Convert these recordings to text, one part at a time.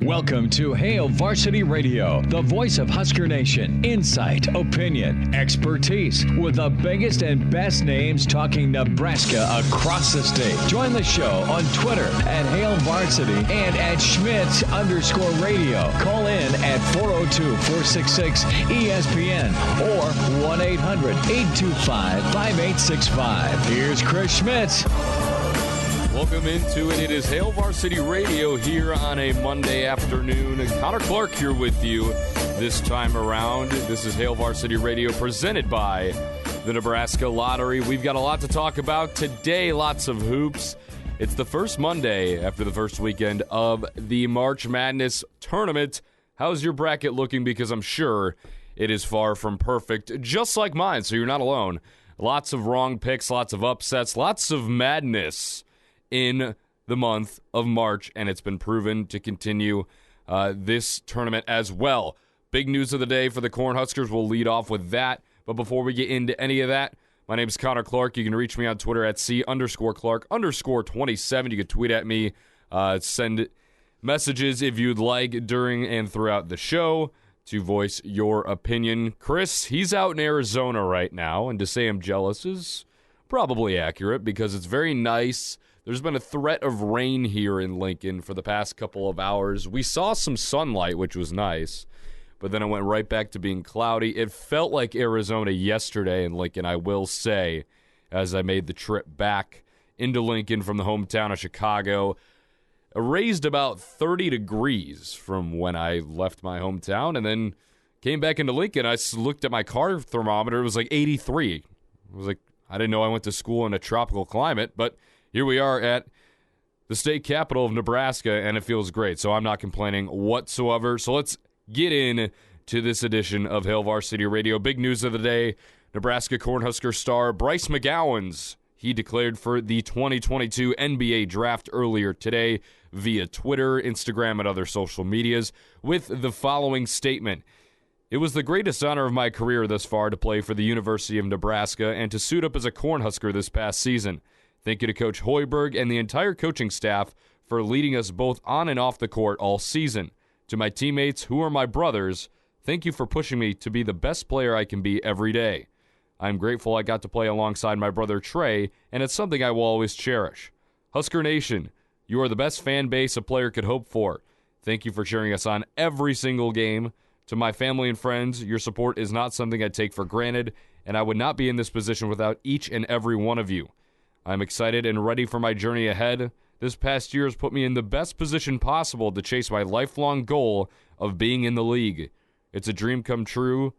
Welcome to Hail Varsity Radio, the voice of Husker Nation. Insight, opinion, expertise, with the biggest and best names talking Nebraska across the state. Join the show on Twitter at Hail Varsity and at Schmidt_radio. Call in at 402-466-ESPN or 1-800-825-5865. Here's Chris Schmidt. Welcome into it. It is Hail Varsity Radio here on a Monday afternoon. Connor Clark here with you this time around. This is Hail Varsity Radio presented by the Nebraska Lottery. We've got a lot to talk about today, lots of hoops. It's the first Monday after the first weekend of the March Madness tournament. How's your bracket looking? Because I'm sure it is far from perfect, just like mine, so you're not alone. Lots of wrong picks, lots of upsets, lots of madness in the month of March, and it's been proven to continue this tournament as well. Big news of the day for the Cornhuskers. We'll lead off with that. But before we get into any of that, my name is Connor Clark. You can reach me on Twitter at C_Clark_27. You can tweet at me, send messages if you'd like during and throughout the show to voice your opinion. Chris, he's out in Arizona right now, and to say I'm jealous is probably accurate because it's very nice. There's been a threat of rain here in Lincoln for the past couple of hours. We saw some sunlight, which was nice, but then it went right back to being cloudy. It felt like Arizona yesterday in Lincoln, I will say, as I made the trip back into Lincoln from the hometown of Chicago. It raised about 30 degrees from when I left my hometown, and then came back into Lincoln. I looked at my car thermometer. It was like 83. It was like, I didn't know I went to school in a tropical climate, but here we are at the state capital of Nebraska, and it feels great, so I'm not complaining whatsoever. So let's get in to this edition of Hail Varsity Radio. Big news of the day, Nebraska Cornhusker star Bryce McGowens. He declared for the 2022 NBA Draft earlier today via Twitter, Instagram, and other social medias with the following statement. It was the greatest honor of my career thus far to play for the University of Nebraska and to suit up as a Cornhusker this past season. Thank you to Coach Hoiberg and the entire coaching staff for leading us both on and off the court all season. To my teammates, who are my brothers, thank you for pushing me to be the best player I can be every day. I'm grateful I got to play alongside my brother Trey, and it's something I will always cherish. Husker Nation, you are the best fan base a player could hope for. Thank you for cheering us on every single game. To my family and friends, your support is not something I take for granted, and I would not be in this position without each and every one of you. I'm excited and ready for my journey ahead. This past year has put me in the best position possible to chase my lifelong goal of being in the league. It's a dream come true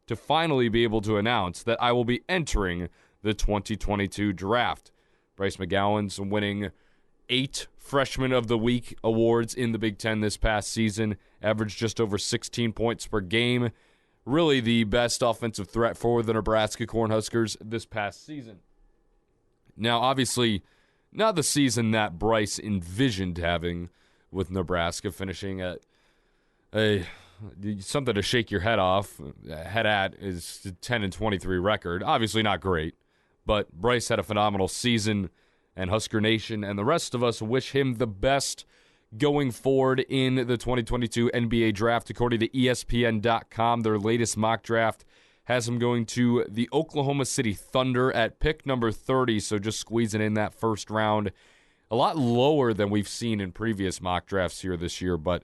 to finally be able to announce that I will be entering the 2022 draft. Bryce McGowens winning 8 Freshman of the Week awards in the Big Ten this past season, averaged just over 16 points per game. Really the best offensive threat for the Nebraska Cornhuskers this past season. Now, obviously, not the season that Bryce envisioned having with Nebraska, finishing at something to shake your head at is 10-23 record. Obviously not great, but Bryce had a phenomenal season, and Husker Nation and the rest of us wish him the best going forward in the 2022 NBA Draft. According to ESPN.com, their latest mock draft has him going to the Oklahoma City Thunder at pick number 30, so just squeezing in that first round. A lot lower than we've seen in previous mock drafts here this year, but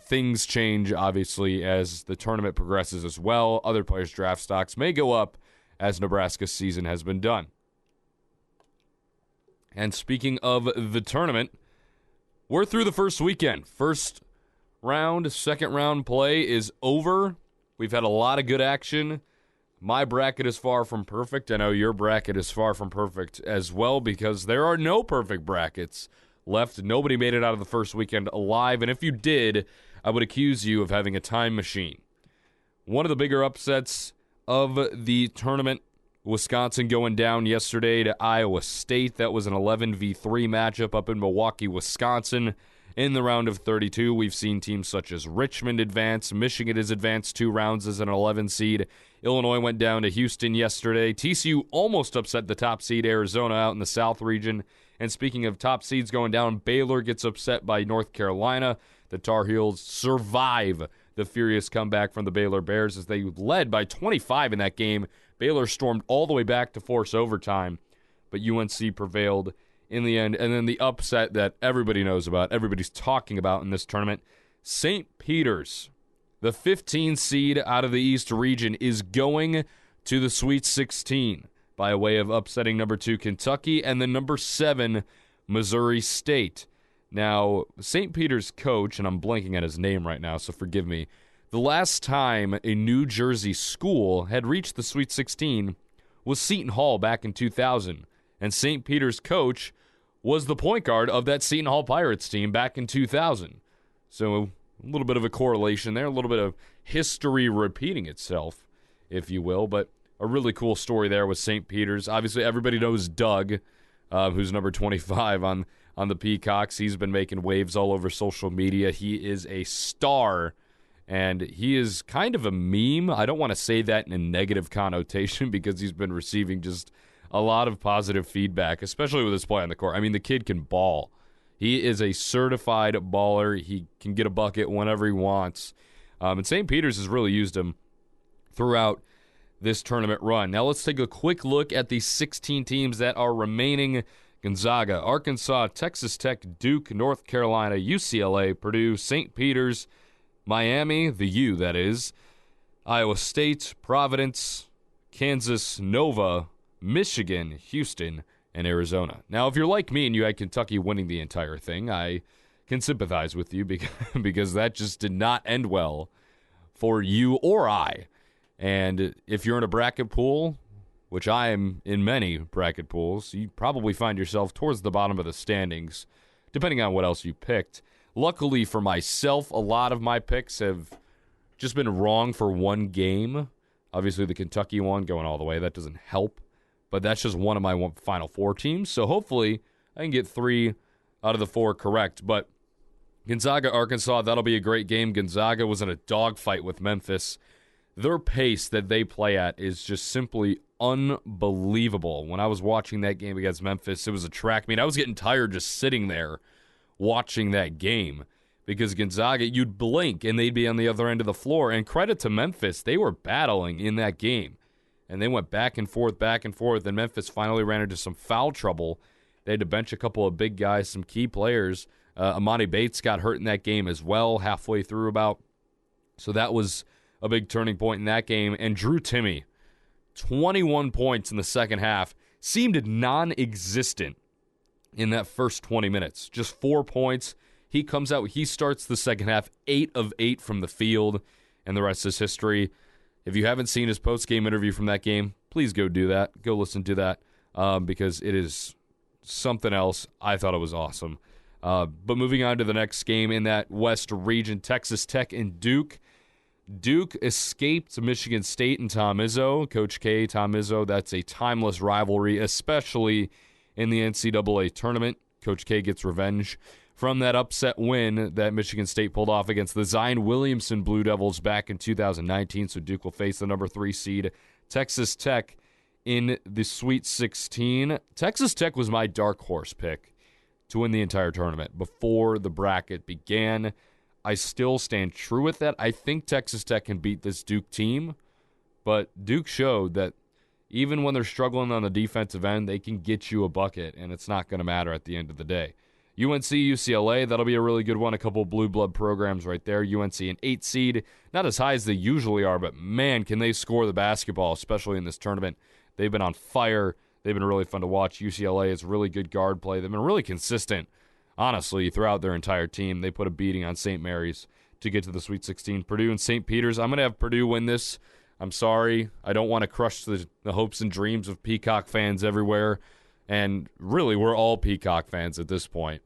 things change, obviously, as the tournament progresses as well. Other players' draft stocks may go up as Nebraska's season has been done. And speaking of the tournament, we're through the first weekend. First round, second round play is over. We've had a lot of good action. My bracket is far from perfect. I know your bracket is far from perfect as well because there are no perfect brackets left. Nobody made it out of the first weekend alive, and if you did, I would accuse you of having a time machine. One of the bigger upsets of the tournament, Wisconsin going down yesterday to Iowa State. That was an 11-3 matchup up in Milwaukee, Wisconsin. In the round of 32, we've seen teams such as Richmond advance. Michigan has advanced 2 rounds as an 11 seed. Illinois went down to Houston yesterday. TCU almost upset the top seed Arizona out in the South region. And speaking of top seeds going down, Baylor gets upset by North Carolina. The Tar Heels survive the furious comeback from the Baylor Bears as they led by 25 in that game. Baylor stormed all the way back to force overtime, but UNC prevailed in the end. And then the upset that everybody knows about, everybody's talking about in this tournament, St. Peter's, the 15 seed out of the East region, is going to the Sweet 16 by way of upsetting number 2 Kentucky and then number 7 Missouri State. Now, St. Peter's coach, and I'm blanking on his name right now, so forgive me, the last time a New Jersey school had reached the Sweet 16 was Seton Hall back in 2000, and St. Peter's coach was the point guard of that Seton Hall Pirates team back in 2000. So a little bit of a correlation there, a little bit of history repeating itself, if you will, but a really cool story there with St. Peter's. Obviously, everybody knows Doug, who's number 25 on the Peacocks. He's been making waves all over social media. He is a star, and he is kind of a meme. I don't want to say that in a negative connotation because he's been receiving just a lot of positive feedback, especially with his play on the court. I mean, the kid can ball. He is a certified baller. He can get a bucket whenever he wants. And St. Peter's has really used him throughout this tournament run. Now let's take a quick look at the 16 teams that are remaining. Gonzaga, Arkansas, Texas Tech, Duke, North Carolina, UCLA, Purdue, St. Peter's, Miami, the U that is, Iowa State, Providence, Kansas, Nova, Michigan, Houston, and Arizona. Now, if you're like me and you had Kentucky winning the entire thing, I can sympathize with you because that just did not end well for you or I. And if you're in a bracket pool, which I am in many bracket pools, you probably find yourself towards the bottom of the standings, depending on what else you picked. Luckily for myself, a lot of my picks have just been wrong for one game. Obviously, the Kentucky one going all the way, that doesn't help. But that's just one of my Final Four teams. So hopefully I can get 3 out of the 4 correct. But Gonzaga, Arkansas, that'll be a great game. Gonzaga was in a dogfight with Memphis. Their pace that they play at is just simply unbelievable. When I was watching that game against Memphis, it was a track meet. I was getting tired just sitting there watching that game because Gonzaga, you'd blink and they'd be on the other end of the floor. And credit to Memphis, they were battling in that game. And they went back and forth, and Memphis finally ran into some foul trouble. They had to bench a couple of big guys, some key players. Amani Bates got hurt in that game as well, halfway through about. So that was a big turning point in that game. And Drew Timme, 21 points in the second half, seemed non-existent in that first 20 minutes. Just 4 points. He comes out, he starts the second half, 8 of 8 from the field, and the rest is history. If you haven't seen his post-game interview from that game, please go do that. Go listen to that because it is something else. I thought it was awesome. But moving on to the next game in that West region, Texas Tech and Duke. Duke escaped Michigan State and Tom Izzo. Coach K, Tom Izzo, that's a timeless rivalry, especially in the NCAA tournament. Coach K gets revenge from that upset win that Michigan State pulled off against the Zion Williamson Blue Devils back in 2019. So Duke will face the number 3 seed, Texas Tech, in the Sweet 16. Texas Tech was my dark horse pick to win the entire tournament before the bracket began. I still stand true with that. I think Texas Tech can beat this Duke team, but Duke showed that even when they're struggling on the defensive end, they can get you a bucket, and it's not going to matter at the end of the day. UNC, UCLA, that'll be a really good one. A couple of blue blood programs right there. UNC an 8 seed, not as high as they usually are, but man, can they score the basketball, especially in this tournament. They've been on fire. They've been really fun to watch. UCLA is really good guard play. They've been really consistent, honestly, throughout their entire team. They put a beating on St. Mary's to get to the Sweet 16. Purdue and St. Peter's. I'm going to have Purdue win this. I'm sorry. I don't want to crush the hopes and dreams of Peacock fans everywhere. And really, we're all Peacock fans at this point.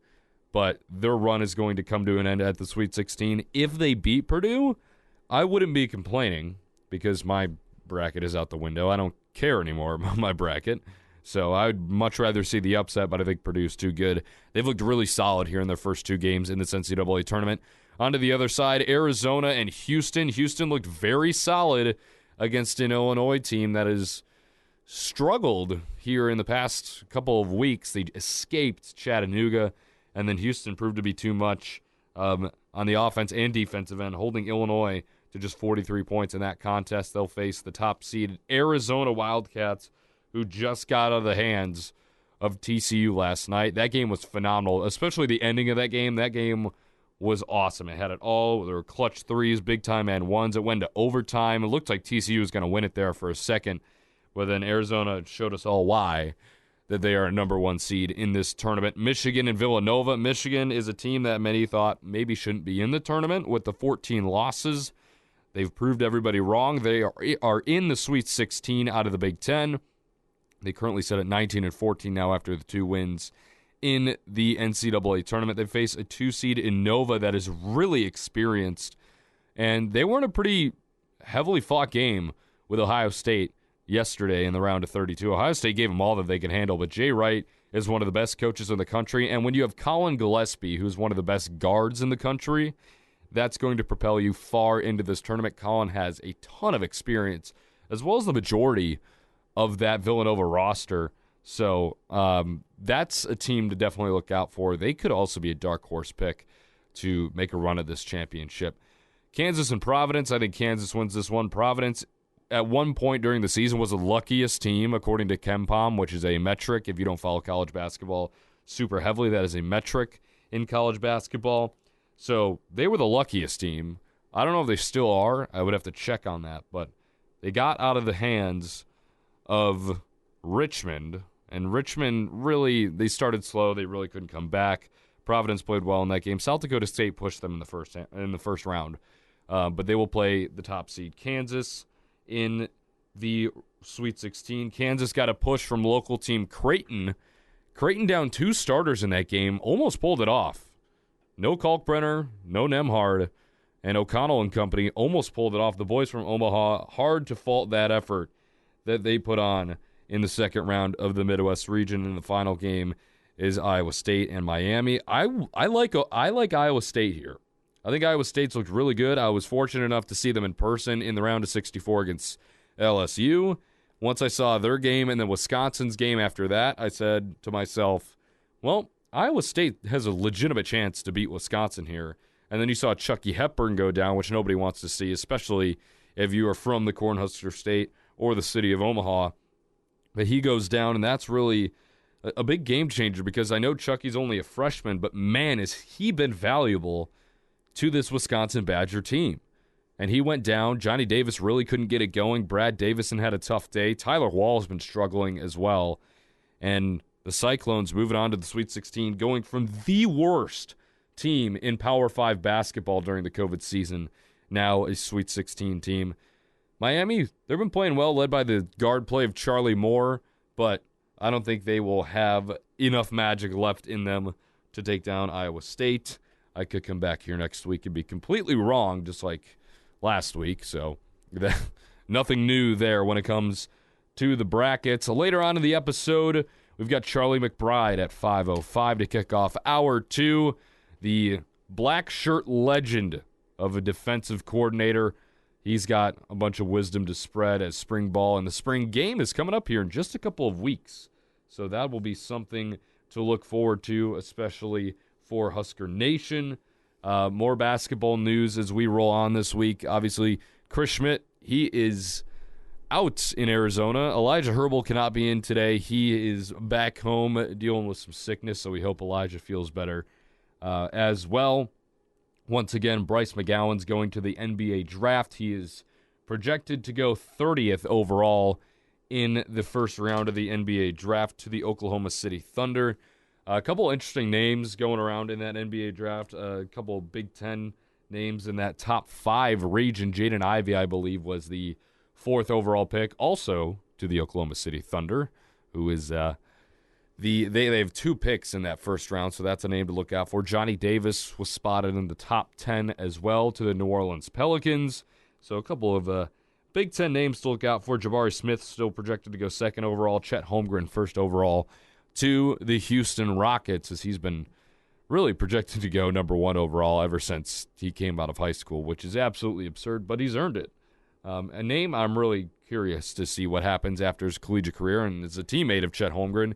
But their run is going to come to an end at the Sweet 16. If they beat Purdue, I wouldn't be complaining because my bracket is out the window. I don't care anymore about my bracket. So I'd much rather see the upset, but I think Purdue's too good. They've looked really solid here in their first 2 games in this NCAA tournament. On to the other side, Arizona and Houston. Houston looked very solid against an Illinois team that is struggled here in the past couple of weeks. They escaped Chattanooga, and then Houston proved to be too much on the offense and defensive end, holding Illinois to just 43 points in that contest. They'll face the top-seeded Arizona Wildcats, who just got out of the hands of TCU last night. That game was phenomenal, especially the ending of that game. That game was awesome. It had it all. There were clutch threes, big-time and ones. It went to overtime. It looked like TCU was going to win it there for a second, but then Arizona showed us all why, that they are a number one seed in this tournament. Michigan and Villanova. Michigan is a team that many thought maybe shouldn't be in the tournament with the 14 losses. They've proved everybody wrong. They are in the Sweet 16 out of the Big Ten. They currently sit at 19-14 now after the 2 wins in the NCAA tournament. They face a 2-seed in Nova that is really experienced, and they were in a pretty heavily fought game with Ohio State yesterday in the round of 32. Ohio State gave them all that they could handle, but Jay Wright is one of the best coaches in the country, and when you have Colin Gillespie, who's one of the best guards in the country, that's going to propel you far into this tournament. Colin has a ton of experience, as well as the majority of that Villanova roster. So that's a team to definitely look out for. They could also be a dark horse pick to make a run at this championship. Kansas and Providence, I think Kansas wins this one. Providence, at one point during the season, was the luckiest team, according to KenPom, which is a metric. If you don't follow college basketball super heavily, that is a metric in college basketball. So they were the luckiest team. I don't know if they still are. I would have to check on that. But they got out of the hands of Richmond, and Richmond really, they started slow. They really couldn't come back. Providence played well in that game. South Dakota State pushed them in the first round, but they will play the top seed Kansas in the Sweet 16. Kansas got a push from local team Creighton. Creighton down 2 starters in that game, almost pulled it off. No Kalkbrenner, no Nemhard, and O'Connell and company almost pulled it off. The boys from Omaha, hard to fault that effort that they put on in the second round of the Midwest region. In the final game is Iowa State and Miami. I like Iowa State here. I think Iowa State's looked really good. I was fortunate enough to see them in person in the round of 64 against LSU. Once I saw their game and then Wisconsin's game after that, I said to myself, well, Iowa State has a legitimate chance to beat Wisconsin here. And then you saw Chucky Hepburn go down, which nobody wants to see, especially if you are from the Cornhusker State or the city of Omaha. But he goes down, and that's really a big game changer, because I know Chucky's only a freshman, but man, has he been valuable to this Wisconsin Badger team. And he went down. Johnny Davis really couldn't get it going. Brad Davison had a tough day. Tyler Wall has been struggling as well. And the Cyclones moving on to the Sweet 16, going from the worst team in Power 5 basketball during the COVID season, now a Sweet 16 team. Miami, they've been playing well, led by the guard play of Charlie Moore, but I don't think they will have enough magic left in them to take down Iowa State. I could come back here next week and be completely wrong, just like last week, so nothing new there when it comes to the brackets. Later on in the episode, we've got Charlie McBride at 5:05 to kick off Hour 2, the black shirt legend of a defensive coordinator. He's got a bunch of wisdom to spread as spring ball, and the spring game is coming up here in just a couple of weeks. So that will be something to look forward to, especially for Husker Nation. More basketball news as we roll on this week. Obviously, Chris Schmidt, he is out in Arizona. Elijah Herbal cannot be in today. He is back home dealing with some sickness, so we hope Elijah feels better as well. Once again, Bryce McGowens going to the NBA draft. He is projected to go 30th overall in the first round of the NBA draft to the Oklahoma City Thunder. A couple interesting names going around in that NBA draft. A couple Big Ten names in that top 5 region. Jaden Ivey, I believe, was the 4th overall pick, also to the Oklahoma City Thunder, who is they have 2 picks in that first round, so that's a name to look out for. Johnny Davis was spotted in the top 10 as well to the New Orleans Pelicans. So a couple of Big Ten names to look out for. Jabari Smith still projected to go 2nd overall. Chet Holmgren 1st overall to the Houston Rockets, as he's been really projected to go number 1 overall ever since he came out of high school, which is absolutely absurd, but he's earned it. A name I'm really curious to see what happens after his collegiate career, and is a teammate of Chet Holmgren,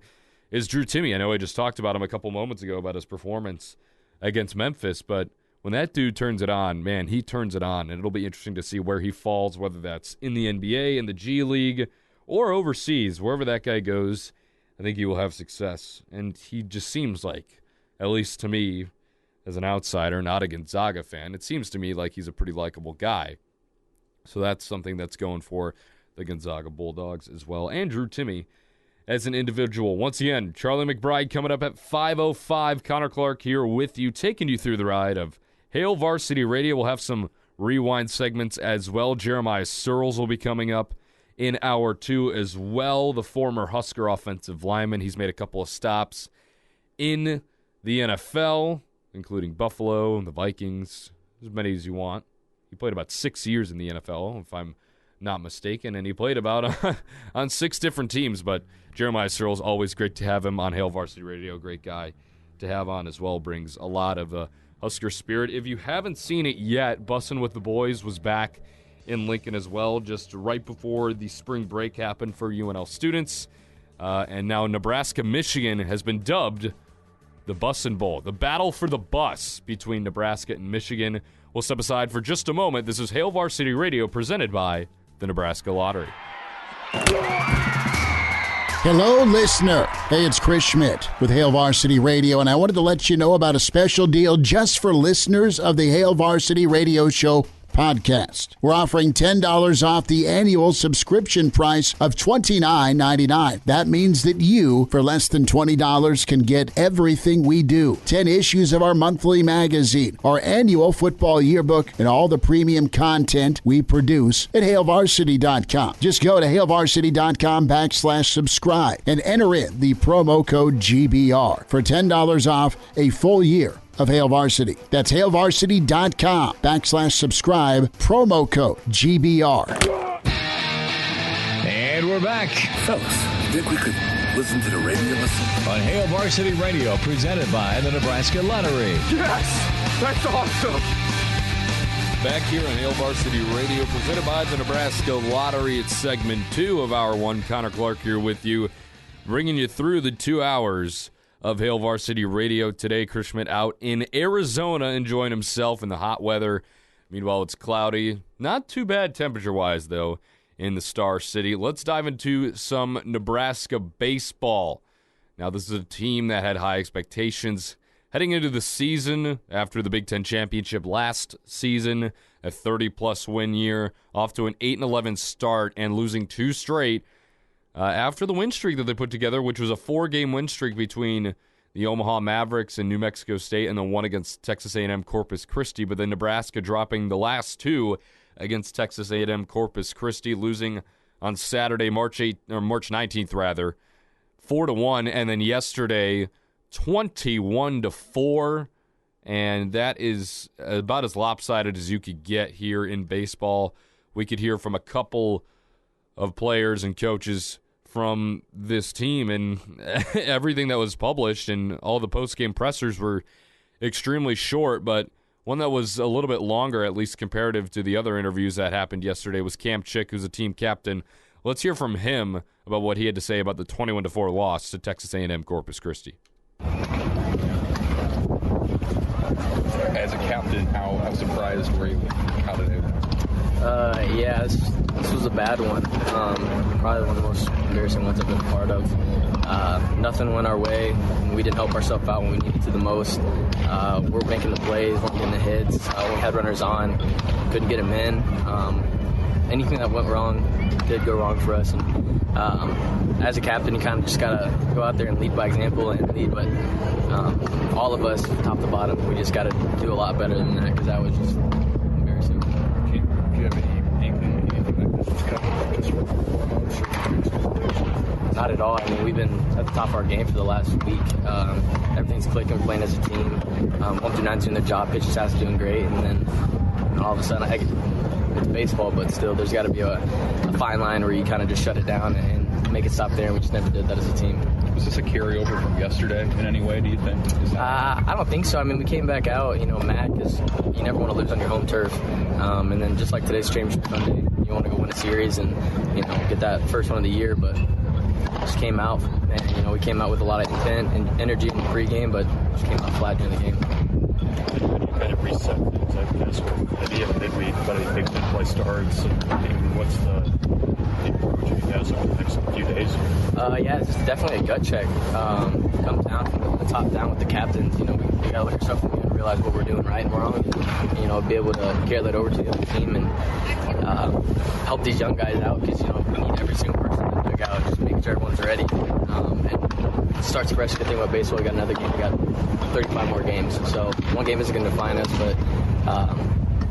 is Drew Timme. I know I just talked about him a couple moments ago about his performance against Memphis, but when that dude turns it on, man, he turns it on, and it'll be interesting to see where he falls, whether that's in the NBA, in the G League, or overseas. Wherever that guy goes, I think he will have success. And he just seems like, at least to me, as an outsider, not a Gonzaga fan, it seems to me like he's a pretty likable guy. So that's something that's going for the Gonzaga Bulldogs as well. And Drew Timme as an individual. Once again, Charlie McBride coming up at 5:05. Connor Clark here with you, taking you through the ride of Hail Varsity Radio. We'll have some rewind segments as well. Jeemiah Sirles will be coming up in hour 2 as well. The former Husker offensive lineman. He's made a couple of stops in the NFL, including Buffalo and the Vikings, as many as you want. He played about 6 years in the NFL, if I'm not mistaken, and he played about on 6 different teams. But Jeemiah Sirles, always great to have him on Hail Varsity Radio. Great guy to have on as well. Brings a lot of Husker spirit. If you haven't seen it yet, Bussin' with the Boys was back in Lincoln as well, just right before the spring break happened for UNL students. And now Nebraska-Michigan has been dubbed the Bussin' Bowl, the battle for the bus between Nebraska and Michigan. We'll step aside for just a moment. This is Hail Varsity Radio, presented by the Nebraska Lottery. Hello, listener. Hey, it's Chris Schmidt with Hail Varsity Radio, and I wanted to let you know about a special deal just for listeners of the Hail Varsity Radio Show podcast. We're offering $10 off the annual subscription price of $29.99. That means that you, for less than $20, can get everything we do. 10 issues of our monthly magazine, our annual football yearbook, and all the premium content we produce at HailVarsity.com. Just go to HailVarsity.com/subscribe and enter in the promo code GBR for $10 off a full year of Hail Varsity. That's HailVarsity.com/subscribe, promo code GBR. And we're back Fellas, think we could listen to the radio on Hail Varsity Radio, presented by the Nebraska Lottery. Yes! That's awesome! Back here on Hail Varsity Radio, presented by the Nebraska Lottery. It's segment 2 of Hour 1. Connor Clark here with you, bringing you through the 2 hours of Hail Varsity Radio today. Chris Schmidt out in Arizona enjoying himself in the hot weather. Meanwhile, it's cloudy. Not too bad temperature-wise, though, in the Star City. Let's dive into some Nebraska baseball. Now, this is a team that had high expectations heading into the season after the Big Ten Championship last season, a 30-plus win year, off to an 8-11 start and losing 2 straight. After the win streak that they put together, which was a 4-game win streak between the Omaha Mavericks and New Mexico State, and then one against Texas A&M Corpus Christi, but then Nebraska dropping the last 2 against Texas A&M Corpus Christi, losing on Saturday, March 19th, 4-1, and then yesterday 21-4, and that is about as lopsided as you could get here in baseball. We could hear from a couple of players and coaches from this team, and everything that was published and all the post-game pressers were extremely short, but one that was a little bit longer, at least comparative to the other interviews that happened yesterday, was Cam Chick, who's a team captain. Let's hear from him about what he had to say about the 21-4 loss to Texas A&M Corpus Christi. As a captain, how surprised were you with how today went? Yeah, this was a bad one. Probably one of the most embarrassing ones I've been a part of. Nothing went our way. We didn't help ourselves out when we needed to the most. We're making the plays, we're getting the hits. We had runners on, couldn't get them in. Anything that went wrong did go wrong for us. And as a captain, you kind of just got to go out there and lead by example and lead. But all of us, top to bottom, we just got to do a lot better than that, because that was just embarrassing. Do you have anything like this is coming up just for Not at all. I mean, we've been at the top of our game for the last week. Everything's clicking. We're playing as a team. 1 through 9's doing their job. Pitching staff's doing great. And then all of a sudden, it's baseball, but still, there's got to be a fine line where you kind of just shut it down and make it stop there. And we just never did that as a team. Was this a carryover from yesterday in any way, do you think? I don't think so. I mean, we came back out, mad, because you never want to lose on your home turf. And then just like today's championship Sunday, You want to go win a series and, get that first one of the year, but just came out, and, we came out with a lot of intent and energy in the pregame, but just came out flat during the game. How do you kind of reset things, I guess, with the end of midweek, but I think big play starts, and what's the approach you guys over the next few days? It's definitely a gut check. Comes down from the top down with the captains. We got to look at ourselves and realize what we're doing right and wrong, and, be able to carry that over to the other team and help these young guys out, because, we need every single person in the dugout, just making sure everyone's ready. And it starts fresh. Good thing about baseball, we got another game. We got 35 more games, so one game isn't going to define us, but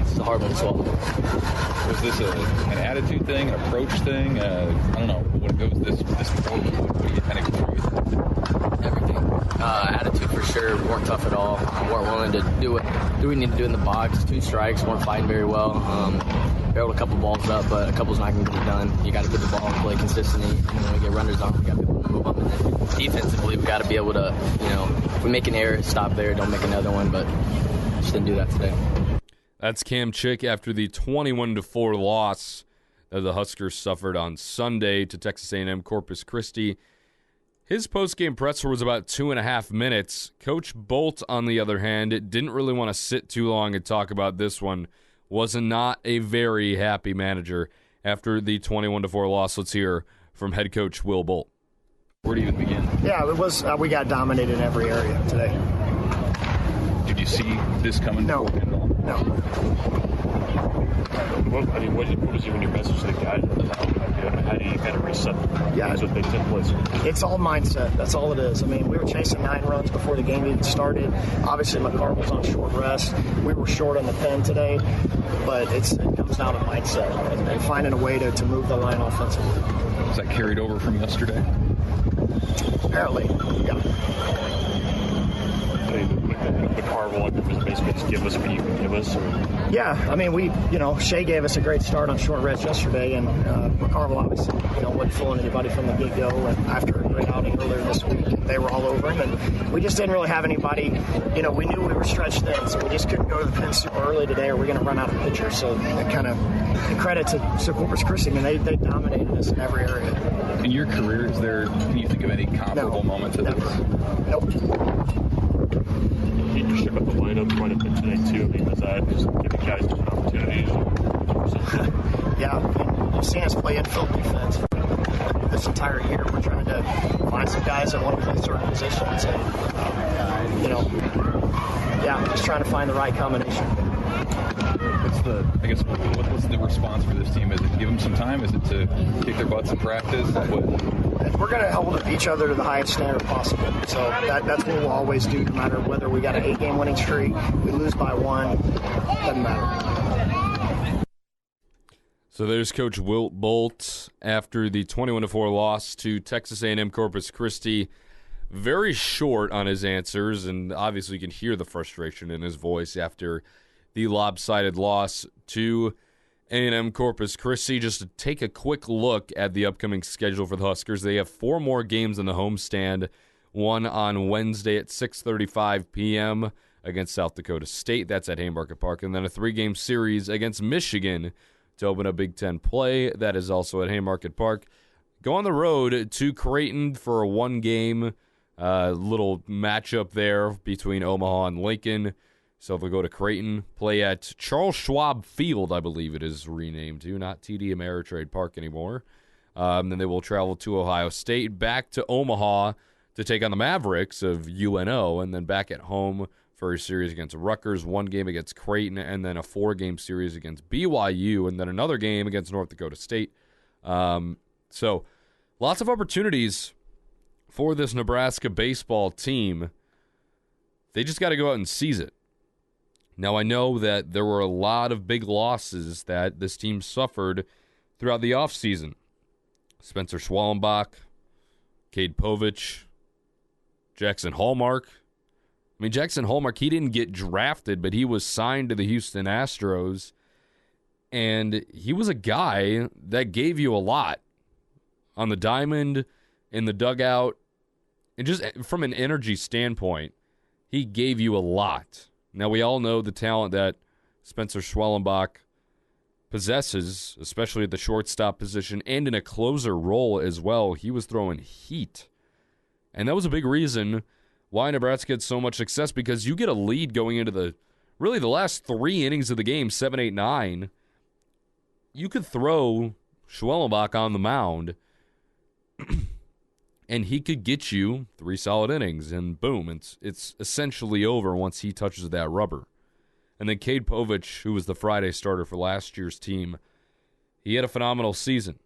it's a hard one to swallow. Was this an attitude thing, an approach thing? I don't know. When it goes this forward, what do you kind of contribute? Everything. Attitude for sure. We weren't tough at all. We weren't willing to do what we need to do in the box. 2 strikes. Weren't fighting very well. Barreled a couple balls up, but a couple's not going to get it done. You got to get the ball and play consistently. And when we get runners on, we got to be able to move them. And then defensively, we got to be able to, if we make an error, stop there. Don't make another one. But just didn't do that today. That's Cam Chick after the 21-4 loss that the Huskers suffered on Sunday to Texas A&M Corpus Christi. His post-game presser was about 2.5 minutes. Coach Bolt, on the other hand, didn't really want to sit too long and talk about this one. Was not a very happy manager after the 21-4 loss. Let's hear from head coach Will Bolt. Where do you even begin? Yeah, it was. We got dominated in every area today. Did you see this coming? No. What was even your message to the guys? How do you kind of reset things with big templates? It's all mindset. That's all it is. We were chasing 9 runs before the game even started. Obviously, McCarr was on short rest. We were short on the pen today, but it comes down to mindset and finding a way to move the line offensively. Was that carried over from yesterday? Apparently, yeah. The Carvel was basically just give us what you can give us. Yeah, Shea gave us a great start on short rest yesterday, and McCarvel obviously, wasn't fooling anybody from the get-go. And after a great outing earlier this week, they were all over him, and we just didn't really have anybody. We knew we were stretched thin, so we just couldn't go to the pen super early today, or we're going to run out of pitchers. So it kind of credit to Corpus Christi. They dominated us in every area. In your career, can you think of any comparable moments of this? Nope. You shook up the lineup quite a bit today, too. Was that just giving guys different opportunities? Yeah, you've seen us play infield defense this entire year. We're trying to find some guys that want to play certain positions. And, just trying to find the right combination. What's the response for this team? Is it give them some time? Is it to kick their butts in practice? We're going to hold each other to the highest standard possible. So that's what we'll always do, no matter whether we got an 8-game winning streak, we lose by 1, doesn't matter. So there's Coach Wilt Bolt after the 21-4 loss to Texas A&M Corpus Christi. Very short on his answers, and obviously you can hear the frustration in his voice after the lopsided loss to A&M Corpus Christi. Just to take a quick look at the upcoming schedule for the Huskers, they have 4 more games in the homestand, one on Wednesday at 6:35 p.m. against South Dakota State. That's at Haymarket Park. And then a 3-game series against Michigan to open up Big Ten play. That is also at Haymarket Park. Go on the road to Creighton for a 1-game little matchup there between Omaha and Lincoln. So they'll go to Creighton, play at Charles Schwab Field, I believe it is renamed to, not TD Ameritrade Park anymore. Then they will travel to Ohio State, back to Omaha to take on the Mavericks of UNO, and then back at home for a series against Rutgers, 1 game against Creighton, and then a 4-game series against BYU, and then another game against North Dakota State. So lots of opportunities for this Nebraska baseball team. They just got to go out and seize it. Now, I know that there were a lot of big losses that this team suffered throughout the offseason. Spencer Schwallenbach, Cade Povich, Jackson Hallmark. Jackson Hallmark, he didn't get drafted, but he was signed to the Houston Astros, and he was a guy that gave you a lot on the diamond, in the dugout, and just from an energy standpoint, he gave you a lot. Now, we all know the talent that Spencer Schwallenbach possesses, especially at the shortstop position and in a closer role as well. He was throwing heat. And that was a big reason why Nebraska had so much success, because you get a lead going into the last 3 innings of the game, 7, 8, 9. You could throw Schwellenbach on the mound, and he could get you 3 solid innings, and boom, it's essentially over once he touches that rubber. And then Cade Povich, who was the Friday starter for last year's team, he had a phenomenal season.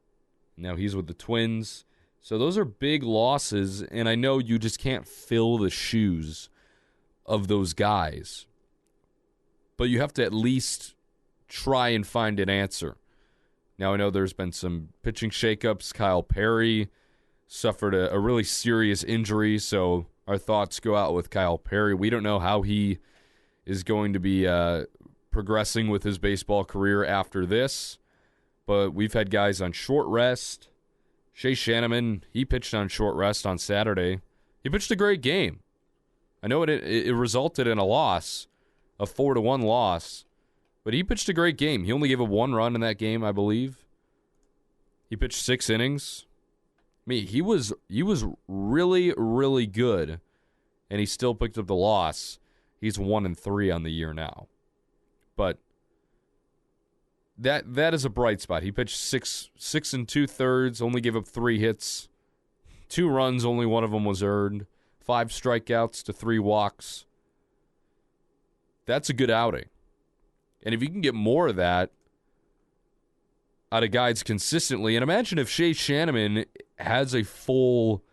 Now he's with the Twins. So those are big losses, and I know you just can't fill the shoes of those guys. But you have to at least try and find an answer. Now I know there's been some pitching shakeups. Kyle Perry suffered a really serious injury, so our thoughts go out with Kyle Perry. We don't know how he is going to be progressing with his baseball career after this, but we've had guys on short rest. Shea Shanneman, he pitched on short rest on Saturday. He pitched a great game. I know it resulted in a loss, a 4-1 loss, but he pitched a great game. He only gave up 1 run in that game, I believe. He pitched 6 innings. I mean, he was really, really good, and he still picked up the loss. He's 1-3 on the year now. But that is a bright spot. He pitched 6 2/3, only gave up 3 hits, 2 runs, only one of them was earned, 5 strikeouts to 3 walks. That's a good outing. And if you can get more of that out of guys consistently, and imagine if Shea Shanneman has a full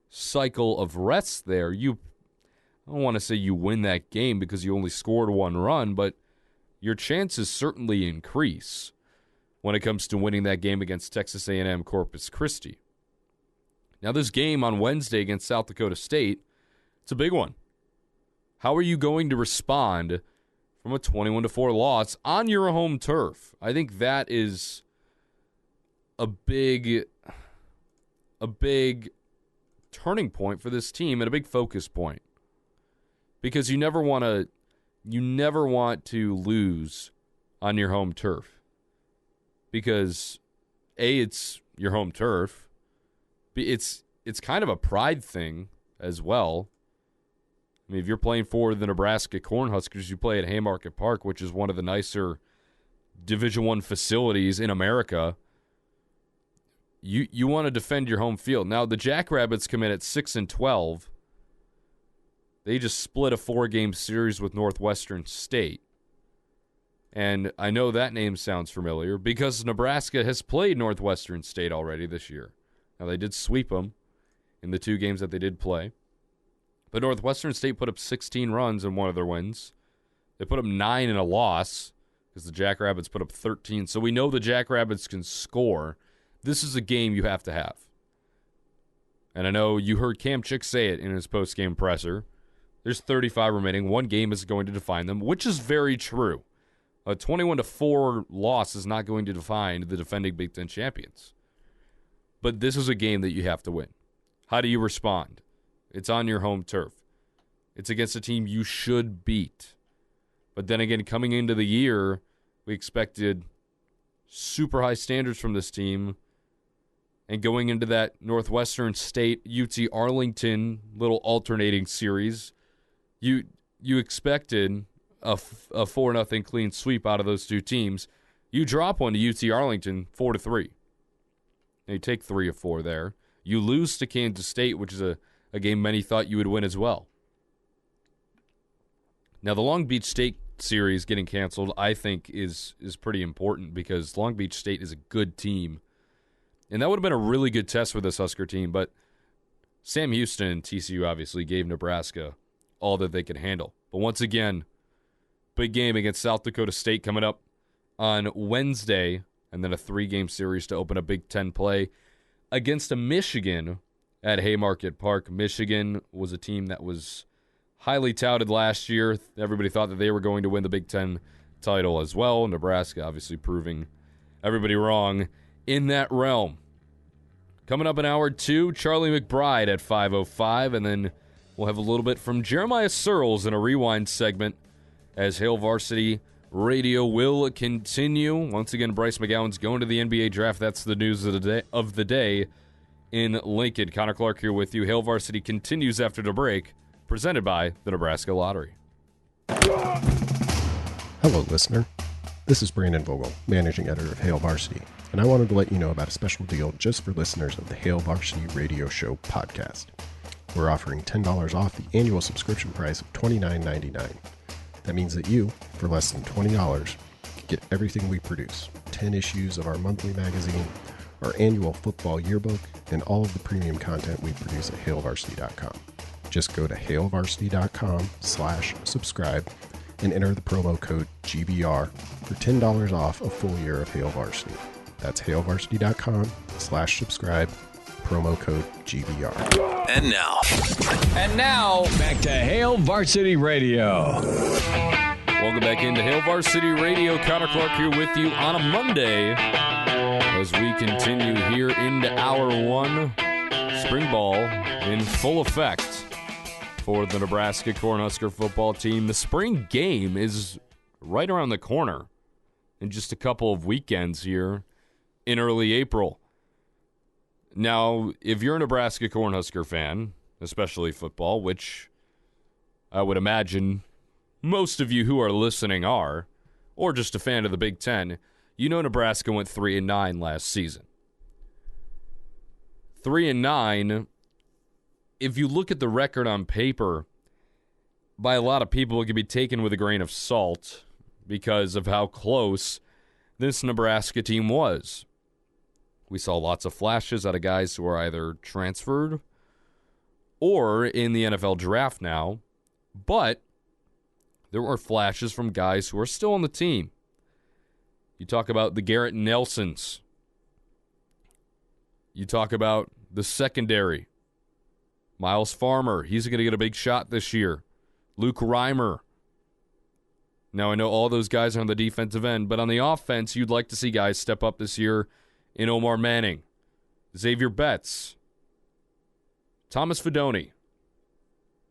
cycle of rests there, I don't want to say you win that game because you only scored 1 run, but your chances certainly increase when it comes to winning that game against Texas A&M Corpus Christi. Now, this game on Wednesday against South Dakota State, it's a big one. How are you going to respond from a 21-4 loss on your home turf? I think that is a big turning point for this team and a big focus point, because you never want to lose on your home turf, because A, it's your home turf. B, it's kind of a pride thing as well. I mean, if you're playing for the Nebraska Cornhuskers, you play at Haymarket Park, which is one of the nicer Division I facilities in America. You want to defend your home field. Now, the Jackrabbits come in at 6-12. They just split a 4-game series with Northwestern State. And I know that name sounds familiar because Nebraska has played Northwestern State already this year. Now, they did sweep them in the 2 games that they did play. But Northwestern State put up 16 runs in one of their wins. They put up 9 in a loss because the Jackrabbits put up 13. So we know the Jackrabbits can score. This is a game you have to have. And I know you heard Cam Chick say it in his post-game presser. There's 35 remaining. 1 game is going to define them, which is very true. A 21-4 loss is not going to define the defending Big Ten champions. But this is a game that you have to win. How do you respond? It's on your home turf. It's against a team you should beat. But then again, coming into the year, we expected super high standards from this team. And going into that Northwestern State UT Arlington little alternating series, you expected a 4-0 clean sweep out of those 2 teams. You drop one to UT Arlington 4-3. And you take 3 of 4 there. You lose to Kansas State, which is a game many thought you would win as well. Now, the Long Beach State series getting canceled, I think, is pretty important because Long Beach State is a good team. And that would have been a really good test for this Husker team, but Sam Houston and TCU obviously gave Nebraska all that they could handle. But once again, big game against South Dakota State coming up on Wednesday, and then a 3-game series to open a Big Ten play against a Michigan at Haymarket Park. Michigan was a team that was highly touted last year. Everybody thought that they were going to win the Big Ten title as well. Nebraska obviously proving everybody wrong in that realm. Coming up in hour 2, Charlie McBride at 5:05, and then we'll have a little bit from Jeemiah Sirles in a rewind segment as Hail Varsity Radio will continue. Once again, Bryce McGowens going to the NBA draft. That's the news of the day in Lincoln. Connor Clark here with you. Hail Varsity continues after the break, presented by the Nebraska Lottery. Hello, listener. This is Brandon Vogel, managing editor of Hail Varsity, and I wanted to let you know about a special deal just for listeners of the Hail Varsity Radio Show podcast. We're offering $10 off the annual subscription price of $29.99. That means that you, for less than $20, can get everything we produce, 10 issues of our monthly magazine, our annual football yearbook, and all of the premium content we produce at hailvarsity.com. Just go to hailvarsity.com/subscribe and enter the promo code GBR for $10 off a full year of Hail Varsity. That's hailvarsity.com/subscribe, promo code GBR. And now, back to Hail Varsity Radio. Welcome back into Hail Varsity Radio. Connor Clark here with you on a Monday as we continue here into hour one. Spring ball in full effect for the Nebraska Cornhusker football team. The spring game is right around the corner in just a couple of weekends here in early April. Now, if you're a Nebraska Cornhusker fan, especially football, which I would imagine most of you who are listening are, or just a fan of the Big Ten, you know Nebraska went 3-9 last season. 3-9, if you look at the record on paper, by a lot of people, it can be taken with a grain of salt because of how close this Nebraska team was. We saw lots of flashes out of guys who are either transferred or in the NFL draft now, but there were flashes from guys who are still on the team. You talk about the Garrett Nelsons. You talk about the secondary. Miles Farmer, he's going to get a big shot this year. Luke Reimer. Now, I know all those guys are on the defensive end, but on the offense, you'd like to see guys step up this year in Omar Manning, Xavier Betts, Thomas Fidone.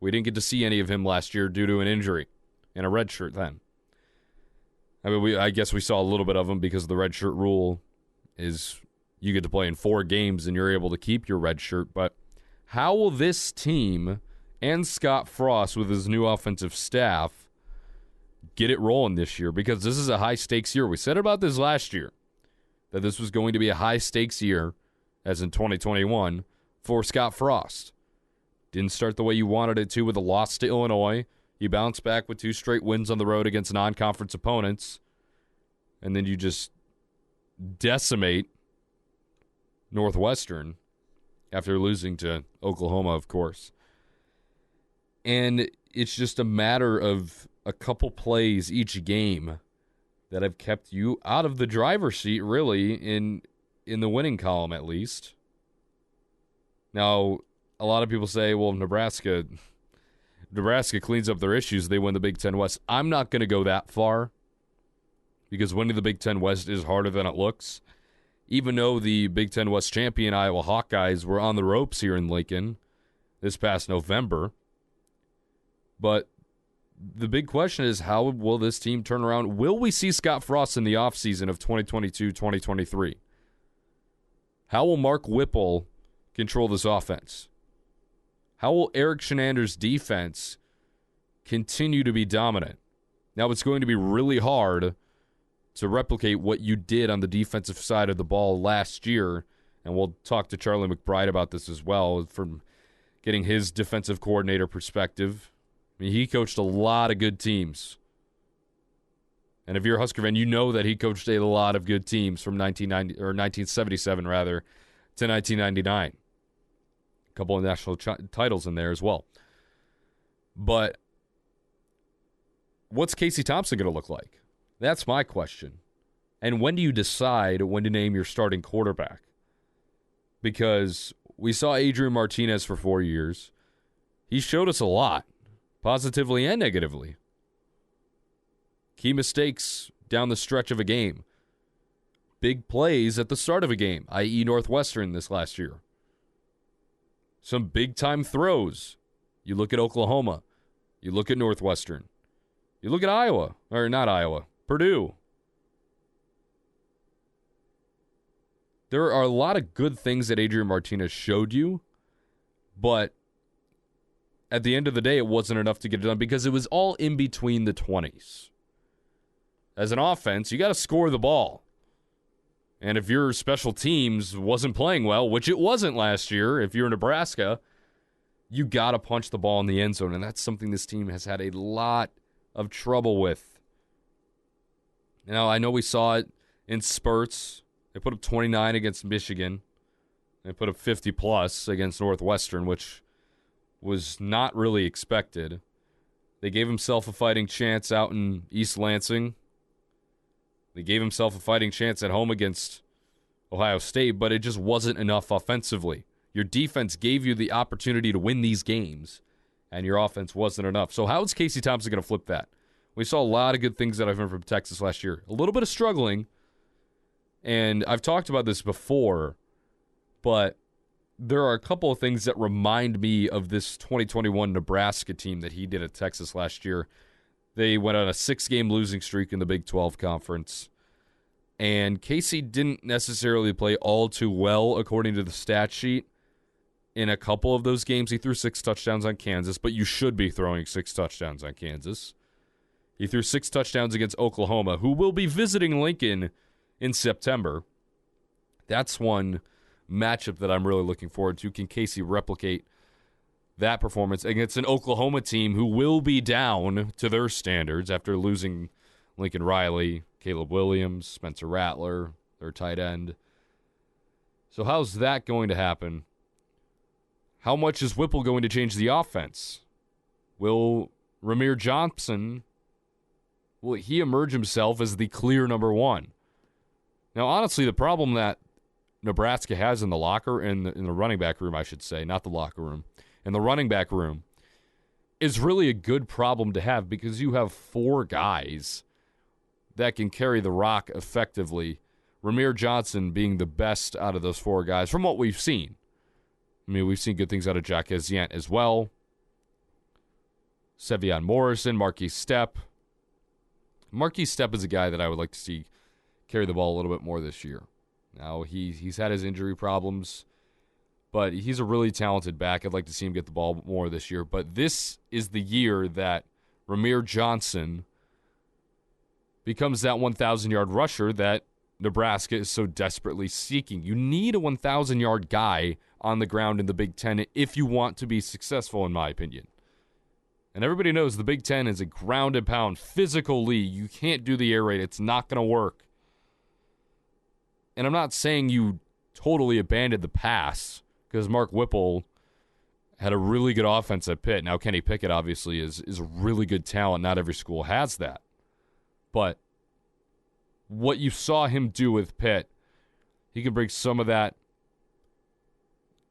We didn't get to see any of him last year due to an injury and a red shirt then. I mean, I guess we saw a little bit of him because the red shirt rule is you get to play in 4 games and you're able to keep your red shirt. But how will this team and Scott Frost with his new offensive staff get it rolling this year? Because this is a high-stakes year. We said about this last year, that this was going to be a high-stakes year, as in 2021, for Scott Frost. Didn't start the way you wanted it to with a loss to Illinois. You bounce back with 2 straight wins on the road against non-conference opponents, and then you just decimate Northwestern after losing to Oklahoma, of course. And it's just a matter of a couple plays each game that have kept you out of the driver's seat, really, in the winning column at least. Now, a lot of people say, well, Nebraska cleans up their issues, they win the Big Ten West. I'm not going to go that far because winning the Big Ten West is harder than it looks. Even though the Big Ten West champion Iowa Hawkeyes were on the ropes here in Lincoln this past November. But the big question is, how will this team turn around? Will we see Scott Frost in the offseason of 2022-2023? How will Mark Whipple control this offense? How will Eric Shenander's defense continue to be dominant? Now, it's going to be really hard to replicate what you did on the defensive side of the ball last year, and we'll talk to Charlie McBride about this as well, from getting his defensive coordinator perspective. I mean, he coached a lot of good teams. And if you're a Husker fan, you know that he coached a lot of good teams from 1977 rather, to 1999. A couple of national titles in there as well. But what's Casey Thompson going to look like? That's my question. And when do you decide when to name your starting quarterback? Because we saw Adrian Martinez for 4 years. He showed us a lot, positively and negatively. Key mistakes down the stretch of a game. Big plays at the start of a game, i.e. Northwestern this last year. Some big-time throws. You look at Oklahoma. You look at Northwestern. You look at Iowa. Or not Iowa. Purdue. There are a lot of good things that Adrian Martinez showed you, but at the end of the day, it wasn't enough to get it done because it was all in between the 20s. As an offense, you got to score the ball. And if your special teams wasn't playing well, which it wasn't last year, if you're Nebraska, you got to punch the ball in the end zone, and that's something this team has had a lot of trouble with. Now, I know we saw it in spurts. They put up 29 against Michigan. They put up 50-plus against Northwestern, which was not really expected. They gave himself a fighting chance out in East Lansing. They gave himself a fighting chance at home against Ohio State, but it just wasn't enough offensively. Your defense gave you the opportunity to win these games, and your offense wasn't enough. So how is Casey Thompson going to flip that? We saw a lot of good things that I've heard from Texas last year. A little bit of struggling, and I've talked about this before, but there are a couple of things that remind me of this 2021 Nebraska team that he did at Texas last year. They went on a 6-game losing streak in the Big 12 Conference, and Casey didn't necessarily play all too well according to the stat sheet. In a couple of those games, he threw 6 touchdowns on Kansas, but you should be throwing 6 touchdowns on Kansas. He threw 6 touchdowns against Oklahoma, who will be visiting Lincoln in September. That's one matchup that I'm really looking forward to. Can Casey replicate that performance against an Oklahoma team who will be down to their standards after losing Lincoln Riley, Caleb Williams, Spencer Rattler, their tight end? So how's that going to happen? How much is Whipple going to change the offense? Will Ramir Johnson, will he emerge himself as the clear number one? Now, honestly, the problem that Nebraska has in the running back room, I should say, not the locker room, in the running back room, is really a good problem to have because you have 4 guys that can carry the rock effectively. Ramir Johnson being the best out of those 4 guys from what we've seen. I mean, we've seen good things out of Jack Ezient as well. Sevion Morrison, Marquise Stepp. Marquise Stepp is a guy that I would like to see carry the ball a little bit more this year. Now, he's had his injury problems, but he's a really talented back. I'd like to see him get the ball more this year. But this is the year that Ramir Johnson becomes that 1,000-yard rusher that Nebraska is so desperately seeking. You need a 1,000-yard guy on the ground in the Big Ten if you want to be successful, in my opinion. And everybody knows the Big Ten is a ground-and-pound physical league. You can't do the air raid. It's not going to work. And I'm not saying you totally abandoned the pass because Mark Whipple had a really good offense at Pitt. Now, Kenny Pickett obviously is a really good talent. Not every school has that. But what you saw him do with Pitt, he can bring some of that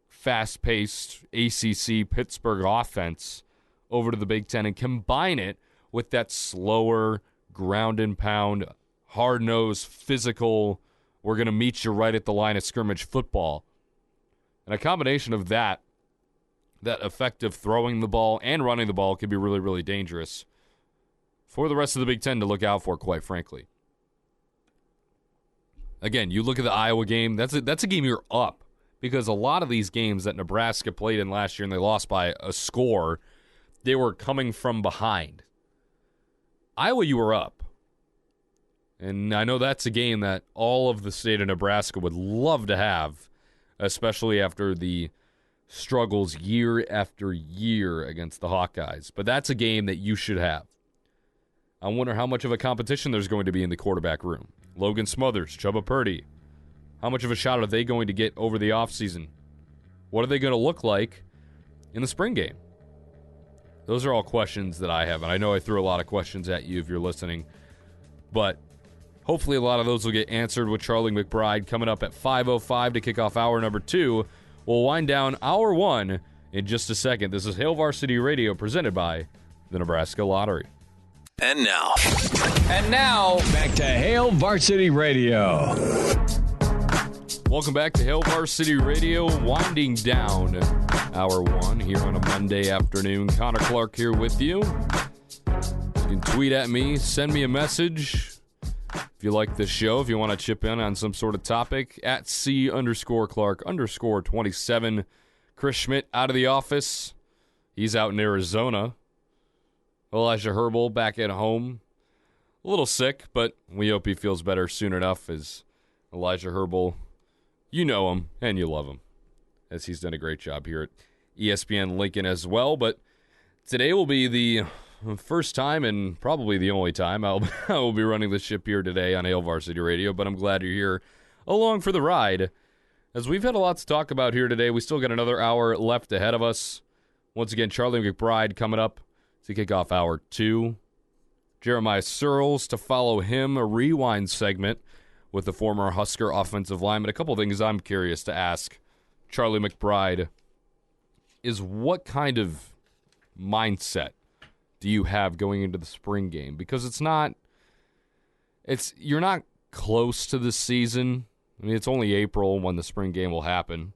fast-paced ACC Pittsburgh offense over to the Big Ten and combine it with that slower, ground-and-pound, hard-nosed, physical, we're going to meet you right at the line of scrimmage football. And a combination of that effective throwing the ball and running the ball can be really, really dangerous for the rest of the Big Ten to look out for, quite frankly. Again, you look at the Iowa game, that's a game you're up because a lot of these games that Nebraska played in last year and they lost by a score, they were coming from behind. Iowa, you were up. And I know that's a game that all of the state of Nebraska would love to have, especially after the struggles year after year against the Hawkeyes. But that's a game that you should have. I wonder how much of a competition there's going to be in the quarterback room. Logan Smothers, Chubba Purdy. How much of a shot are they going to get over the offseason? What are they going to look like in the spring game? Those are all questions that I have, and I know I threw a lot of questions at you if you're listening, but hopefully a lot of those will get answered with Charlie McBride coming up at 5:05 to kick off hour number 2. We'll wind down hour 1 in just a second. This is Hail Varsity Radio presented by the Nebraska Lottery. And now, back to Hail Varsity Radio. Welcome back to Hail Varsity Radio, winding down hour 1 here on a Monday afternoon. Connor Clark here with you. You can tweet at me, send me a message, you like this show, if you want to chip in on some sort of topic, at C_Clark_27. Chris Schmidt out of the office. He's out in Arizona. Elijah Herbal back at home. A little sick, but we hope he feels better soon enough, as Elijah Herbal, you know him and you love him, as he's done a great job here at ESPN Lincoln as well. But today will be the first time and probably the only time I will be running the ship here today on Hail Varsity Radio, but I'm glad you're here along for the ride, as we've had a lot to talk about here today. We still got another hour left ahead of us. Once again, Charlie McBride coming up to kick off hour 2. Jeemiah Sirles to follow him, a rewind segment with the former Husker offensive lineman. A couple things I'm curious to ask Charlie McBride is, what kind of mindset do you have going into the spring game? Because you're not close to the season. I mean, it's only April when the spring game will happen,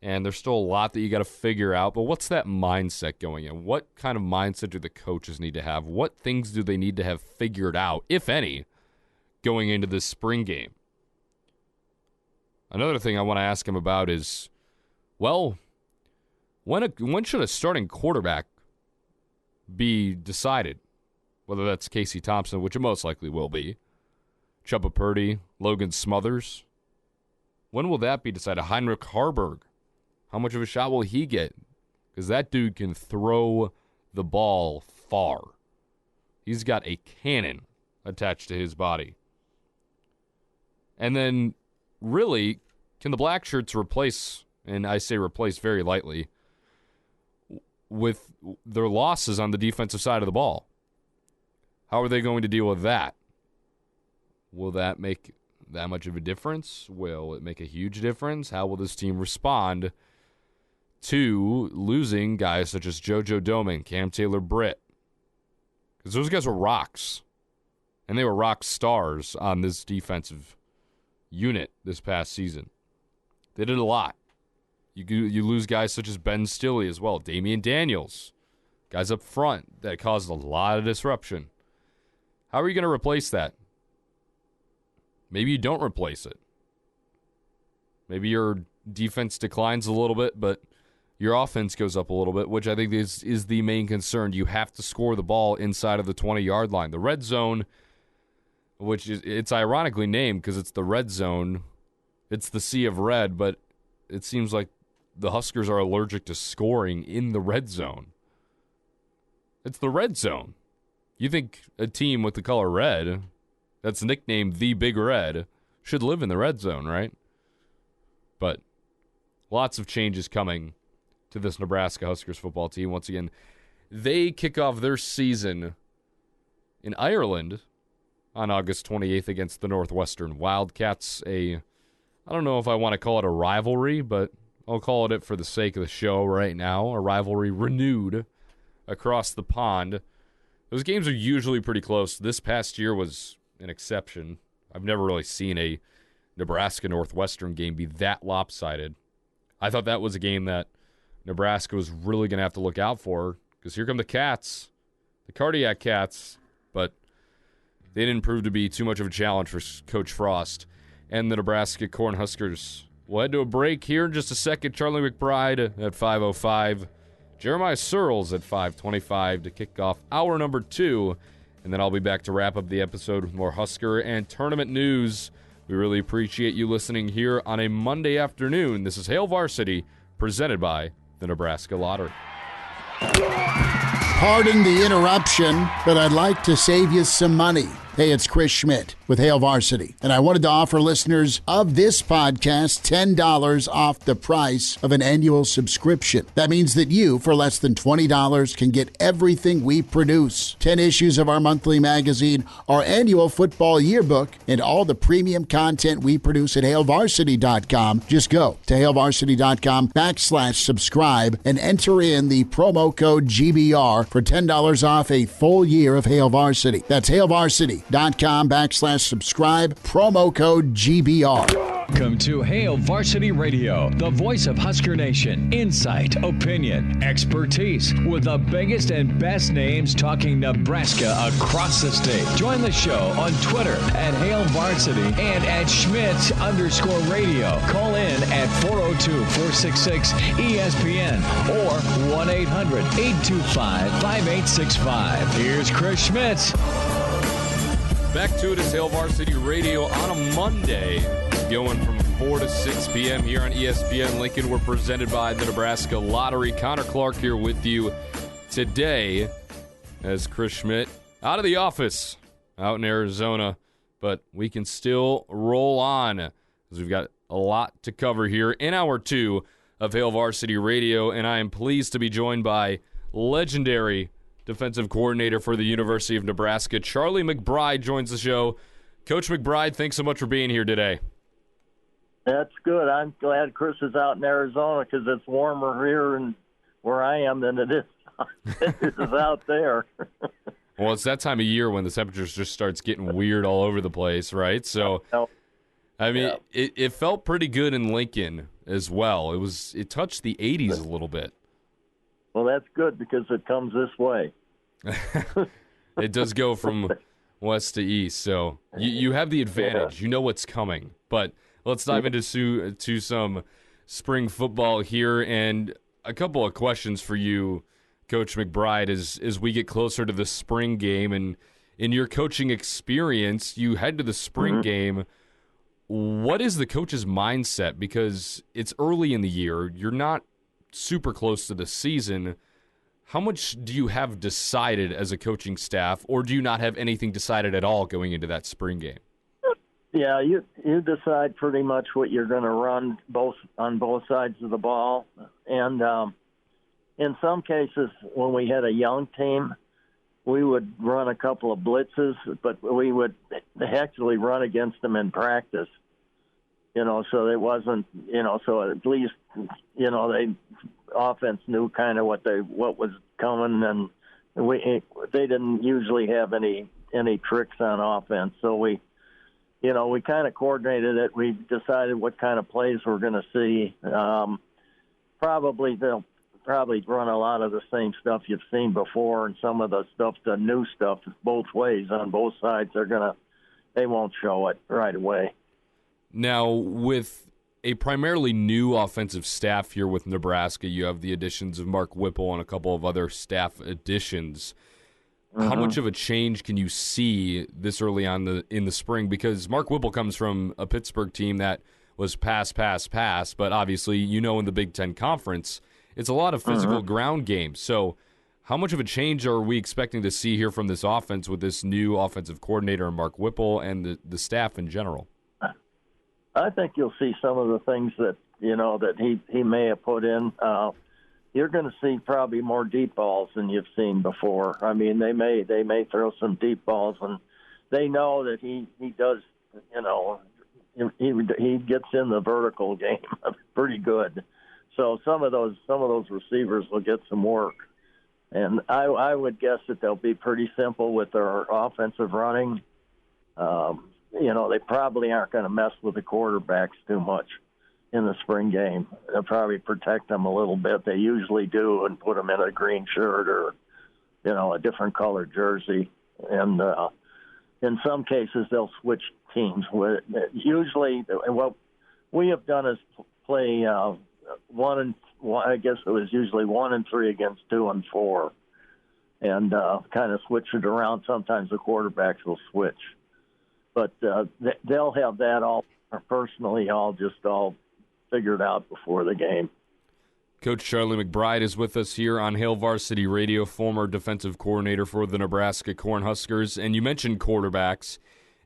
and there's still a lot that you got to figure out. But what's that mindset going in? What kind of mindset do the coaches need to have? What things do they need to have figured out, if any, going into this spring game? Another thing I want to ask him about is, well, when should a starting quarterback be decided? Whether that's Casey Thompson, which it most likely will be, Chubba Purdy, Logan Smothers. When will that be decided? Heinrich Harburg, how much of a shot will he get? Because that dude can throw the ball far. He's got a cannon attached to his body. And then, really, can the Black Shirts replace, and I say replace very lightly, with their losses on the defensive side of the ball? How are they going to deal with that? Will that make that much of a difference? Will it make a huge difference? How will this team respond to losing guys such as JoJo Domann, Cam Taylor-Britt? Because those guys were rocks, and they were rock stars on this defensive unit this past season. They did a lot. You lose guys such as Ben Stilley as well, Damian Daniels, guys up front that caused a lot of disruption. How are you going to replace that? Maybe you don't replace it. Maybe your defense declines a little bit, but your offense goes up a little bit, which I think is the main concern. You have to score the ball inside of the 20-yard line. The red zone, which it's ironically named because it's the red zone. It's the sea of red, but it seems like the Huskers are allergic to scoring in the red zone. It's the red zone. You think a team with the color red, that's nicknamed the Big Red, should live in the red zone, right? But lots of changes coming to this Nebraska Huskers football team. Once again, they kick off their season in Ireland on August 28th against the Northwestern Wildcats. I don't know if I want to call it a rivalry, but I'll call it for the sake of the show right now. A rivalry renewed across the pond. Those games are usually pretty close. This past year was an exception. I've never really seen a Nebraska-Northwestern game be that lopsided. I thought that was a game that Nebraska was really going to have to look out for, because here come the Cats, the Cardiac Cats, but they didn't prove to be too much of a challenge for Coach Frost and the Nebraska Cornhuskers. We'll head to a break here in just a second. Charlie McBride at 5:05. Jeemiah Sirles at 5:25 to kick off hour number 2. And then I'll be back to wrap up the episode with more Husker and tournament news. We really appreciate you listening here on a Monday afternoon. This is Hail Varsity, presented by the Nebraska Lottery. Pardon the interruption, but I'd like to save you some money. Hey, it's Chris Schmidt with Hail Varsity, and I wanted to offer listeners of this podcast $10 off the price of an annual subscription. That means that you, for less than $20, can get everything we produce. 10 issues of our monthly magazine, our annual football yearbook, and all the premium content we produce at HailVarsity.com. Just go to HailVarsity.com/subscribe and enter in the promo code GBR for $10 off a full year of Hail Varsity. That's HailVarsity. HailVarsityRadio.com/subscribe, promo code GBR. Welcome to Hail Varsity Radio, the voice of Husker Nation. Insight, opinion, expertise, with the biggest and best names talking Nebraska across the state. Join the show on Twitter at Hail Varsity and at Schmidt_radio. Call in at 402-466-ESPN or 1-800-825-5865. Here's Chris Schmidt. Back to it as Hail Varsity Radio on a Monday, going from 4 to 6 p.m. here on ESPN Lincoln. We're presented by the Nebraska Lottery. Connor Clark here with you today as Chris Schmidt out of the office out in Arizona, but we can still roll on because we've got a lot to cover here in hour 2 of Hail Varsity Radio, and I am pleased to be joined by legendary defensive coordinator for the University of Nebraska, Charlie McBride, joins the show. Coach McBride, thanks so much for being here today. That's good. I'm glad Chris is out in Arizona because it's warmer here and where I am than it is out there. Well, it's that time of year when the temperatures just starts getting weird all over the place, right? So, I mean, it felt pretty good in Lincoln as well. It touched the 80s a little bit. Well, that's good because it comes this way. It does go from west to east, so you have the advantage. You know what's coming. But let's dive into some spring football here, and a couple of questions for you, Coach McBride, as we get closer to the spring game. And in your coaching experience, you head to the spring game. What is the coach's mindset? Because it's early in the year. You're not super close to the season. How much do you have decided as a coaching staff, or do you not have anything decided at all going into that spring game? Yeah, you decide pretty much what you're going to run on both sides of the ball. And in some cases, when we had a young team, we would run a couple of blitzes, but we would actually run against them in practice. So it wasn't, so at least, they offense knew kind of what was coming, and they didn't usually have any tricks on offense. So we kind of coordinated it. We decided what kind of plays we're going to see. They'll probably run a lot of the same stuff you've seen before, and some of the new stuff, both ways on both sides. They won't show it right away. Now, with a primarily new offensive staff here with Nebraska, you have the additions of Mark Whipple and a couple of other staff additions. How much of a change can you see this early on in the spring? Because Mark Whipple comes from a Pittsburgh team that was pass, but obviously, in the Big Ten Conference, it's a lot of physical ground games. So how much of a change are we expecting to see here from this offense with this new offensive coordinator, Mark Whipple, and the staff in general? I think you'll see some of the things that he may have put in. You're going to see probably more deep balls than you've seen before. I mean, they may throw some deep balls, and they know that he does. He gets in the vertical game pretty good. So some of those receivers will get some work, and I would guess that they'll be pretty simple with their offensive running. They probably aren't going to mess with the quarterbacks too much in the spring game. They'll probably protect them a little bit. They usually do, and put them in a green shirt or, a different colored jersey. And in some cases, they'll switch teams. Usually, what we have done is play 1 and 1. I guess it was usually 1 and 3 against 2 and 4, and kind of switch it around. Sometimes the quarterbacks will switch. But they'll have that all figured out before the game. Coach Charlie McBride is with us here on Hail Varsity Radio, former defensive coordinator for the Nebraska Cornhuskers. And you mentioned quarterbacks,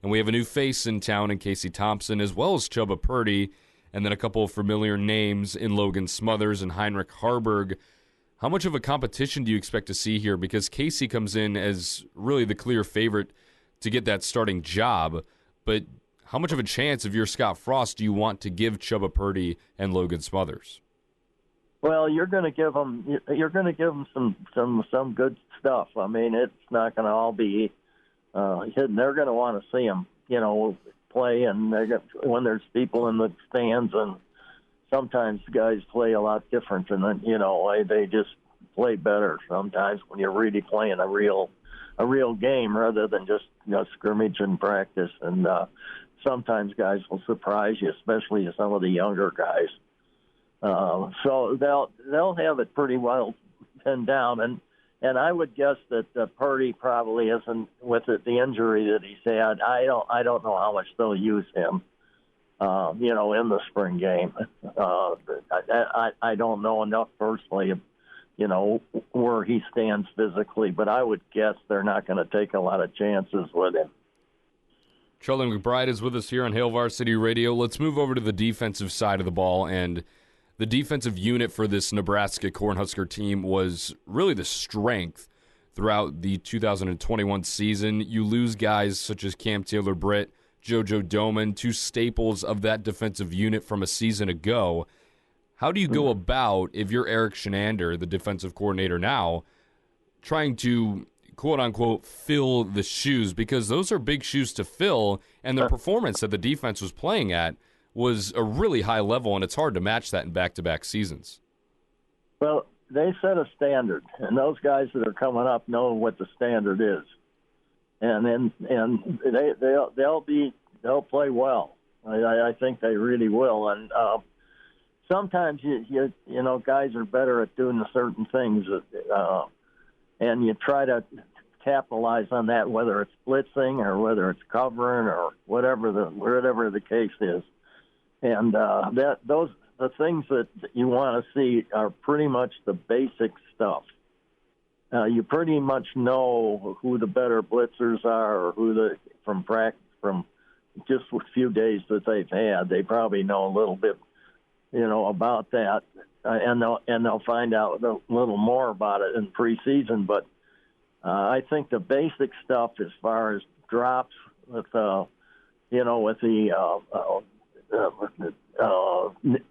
and we have a new face in town in Casey Thompson, as well as Chubba Purdy, and then a couple of familiar names in Logan Smothers and Heinrich Harburg. How much of a competition do you expect to see here? Because Casey comes in as really the clear favorite to get that starting job, but how much of a chance of your Scott Frost do you want to give Chubba Purdy and Logan Smothers? Well, you're going to give them some good stuff. I mean, it's not going to all be they're going to want to see him, play, and when there's people in the stands, and sometimes guys play a lot different, and then they just play better sometimes when you're really playing a real game rather than just scrimmage and practice. And sometimes guys will surprise you, especially some of the younger guys. So they'll have it pretty well pinned down, and I would guess that Purdy probably isn't, with the injury that he's had. I don't know how much they'll use him, in the spring game. I don't know enough personally, where he stands physically, but I would guess they're not going to take a lot of chances with him. Charlie McBride is with us here on Hail Varsity Radio. Let's move over to the defensive side of the ball, and the defensive unit for this Nebraska Cornhusker team was really the strength throughout the 2021 season. You lose guys such as Cam Taylor-Britt, JoJo Doman, two staples of that defensive unit from a season ago. How do you go about, if you're Eric Shenander, the defensive coordinator now, trying to, quote-unquote, fill the shoes? Because those are big shoes to fill, and the performance that the defense was playing at was a really high level, and it's hard to match that in back-to-back seasons. Well, they set a standard, and those guys that are coming up know what the standard is, and they'll play well. I think they really will, and sometimes guys are better at doing certain things, and you try to capitalize on that, whether it's blitzing or whether it's covering or whatever the case is. And the things that you want to see are pretty much the basic stuff. You pretty much know who the better blitzers are, or who from just a few days that they've had. They probably know a little bit, about that, and they'll find out a little more about it in preseason. But I think the basic stuff, as far as drops with the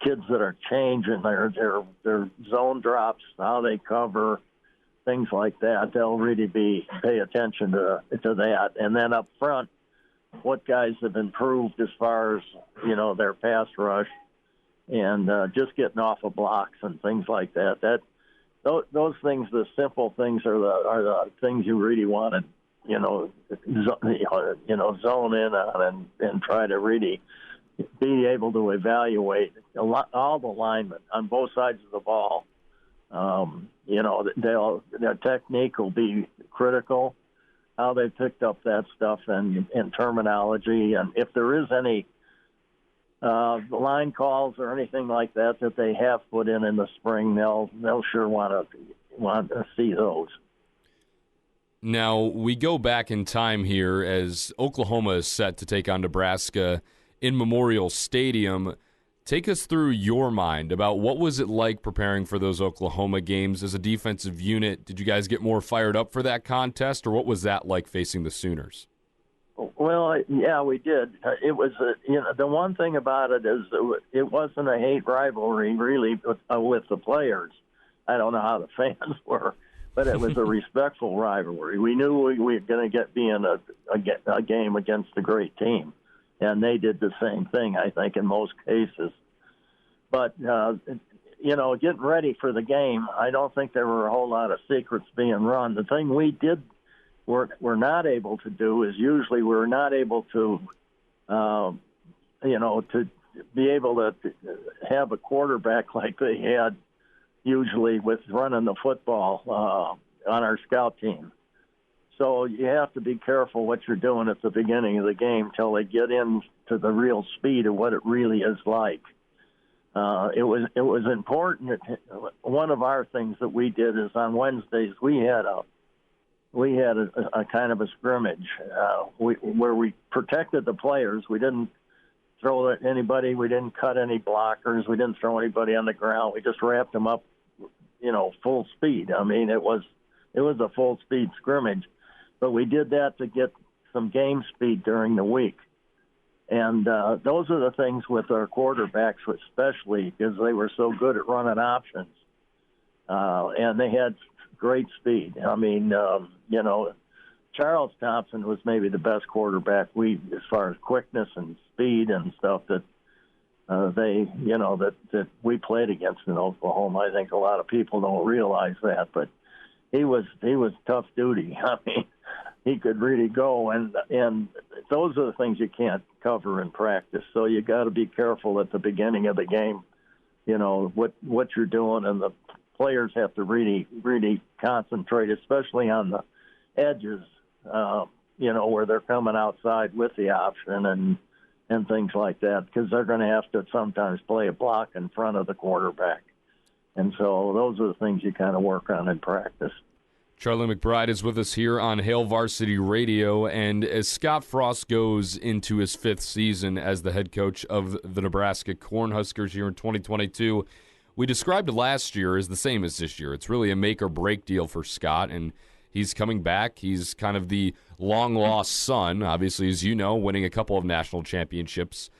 kids that are changing their zone drops, how they cover, things like that, they'll really pay attention to that. And then up front, what guys have improved as far as their pass rush and just getting off of blocks and things like that. Those things, the simple things, are the things you really want to zone in on and try to really be able to evaluate all the linemen on both sides of the ball. Their technique will be critical, how they picked up that stuff and terminology, and if there is any line calls or anything like that they have put in the spring, they'll sure want to see those. Now, we go back in time here as Oklahoma is set to take on Nebraska in Memorial Stadium. Take us through your mind about what was it like preparing for those Oklahoma games as a defensive unit. Did you guys get more fired up for that contest, or what was that like facing the Sooners? Well, yeah, we did. It was, the one thing about it is it wasn't a hate rivalry really with the players. I don't know how the fans were, but it was a respectful rivalry. We knew we were going to be in a game against a great team, and they did the same thing, I think, in most cases. But, getting ready for the game, I don't think there were a whole lot of secrets being run. The thing we're not able to do is usually we're not able to, to be able to have a quarterback like they had usually with running the football on our scout team. So you have to be careful what you're doing at the beginning of the game till they get into the real speed of what it really is like. It was important. One of our things that we did is on Wednesdays we had a kind of a scrimmage where we protected the players. We didn't throw at anybody. We didn't cut any blockers. We didn't throw anybody on the ground. We just wrapped them up, full speed. I mean, it was a full speed scrimmage, but we did that to get some game speed during the week. And those are the things with our quarterbacks, especially because they were so good at running options, and they had great speed. I mean, Charles Thompson was maybe the best quarterback as far as quickness and speed and stuff that that we played against in Oklahoma. I think a lot of people don't realize that, but he was tough duty. I mean, he could really go, and those are the things you can't cover in practice. So you got to be careful at the beginning of the game, what you're doing, and the players have to really, really concentrate, especially on the edges, where they're coming outside with the option and things like that, because they're going to have to sometimes play a block in front of the quarterback. And so those are the things you kind of work on in practice. Charlie McBride is with us here on Hail Varsity Radio, and as Scott Frost goes into his 5th season as the head coach of the Nebraska Cornhuskers here in 2022, we described last year as the same as this year. It's really a make-or-break deal for Scott, and he's coming back. He's kind of the long-lost son, obviously, as you know, winning a couple of national championships.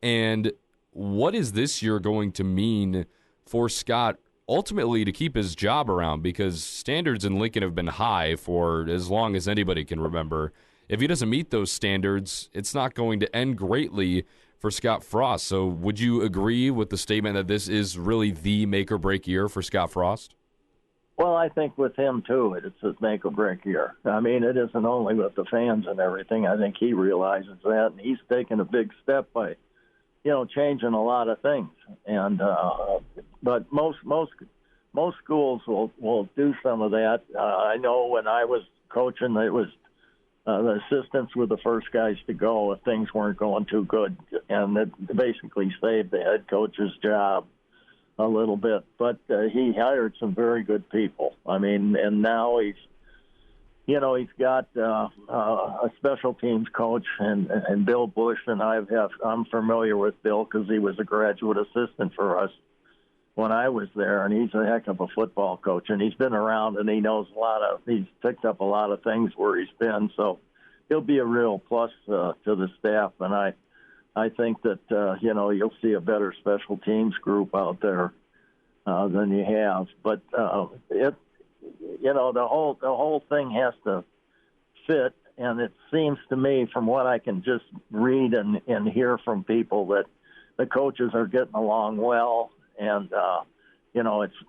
And what is this year going to mean for Scott ultimately to keep his job around? Because standards in Lincoln have been high for as long as anybody can remember. If he doesn't meet those standards, it's not going to end greatly for Scott Frost. So would you agree with the statement that this is really the make-or-break year for Scott Frost? Well, I think with him, too, it's a make-or-break year. I mean, it isn't only with the fans and everything. I think he realizes that, and he's taken a big step by, changing a lot of things. And but most schools will do some of that. I know when I was coaching, it was the assistants were the first guys to go if things weren't going too good, and it basically saved the head coach's job a little bit. But he hired some very good people. I mean, and now he's got a special teams coach and Bill Bush, and I'm familiar with Bill because he was a graduate assistant for us when I was there, and he's a heck of a football coach, and he's been around, and he knows he's picked up a lot of things where he's been, so he'll be a real plus to the staff, and I think that you'll see a better special teams group out there than you have, but the whole thing has to fit, and it seems to me, from what I can just read and hear from people, that the coaches are getting along well, and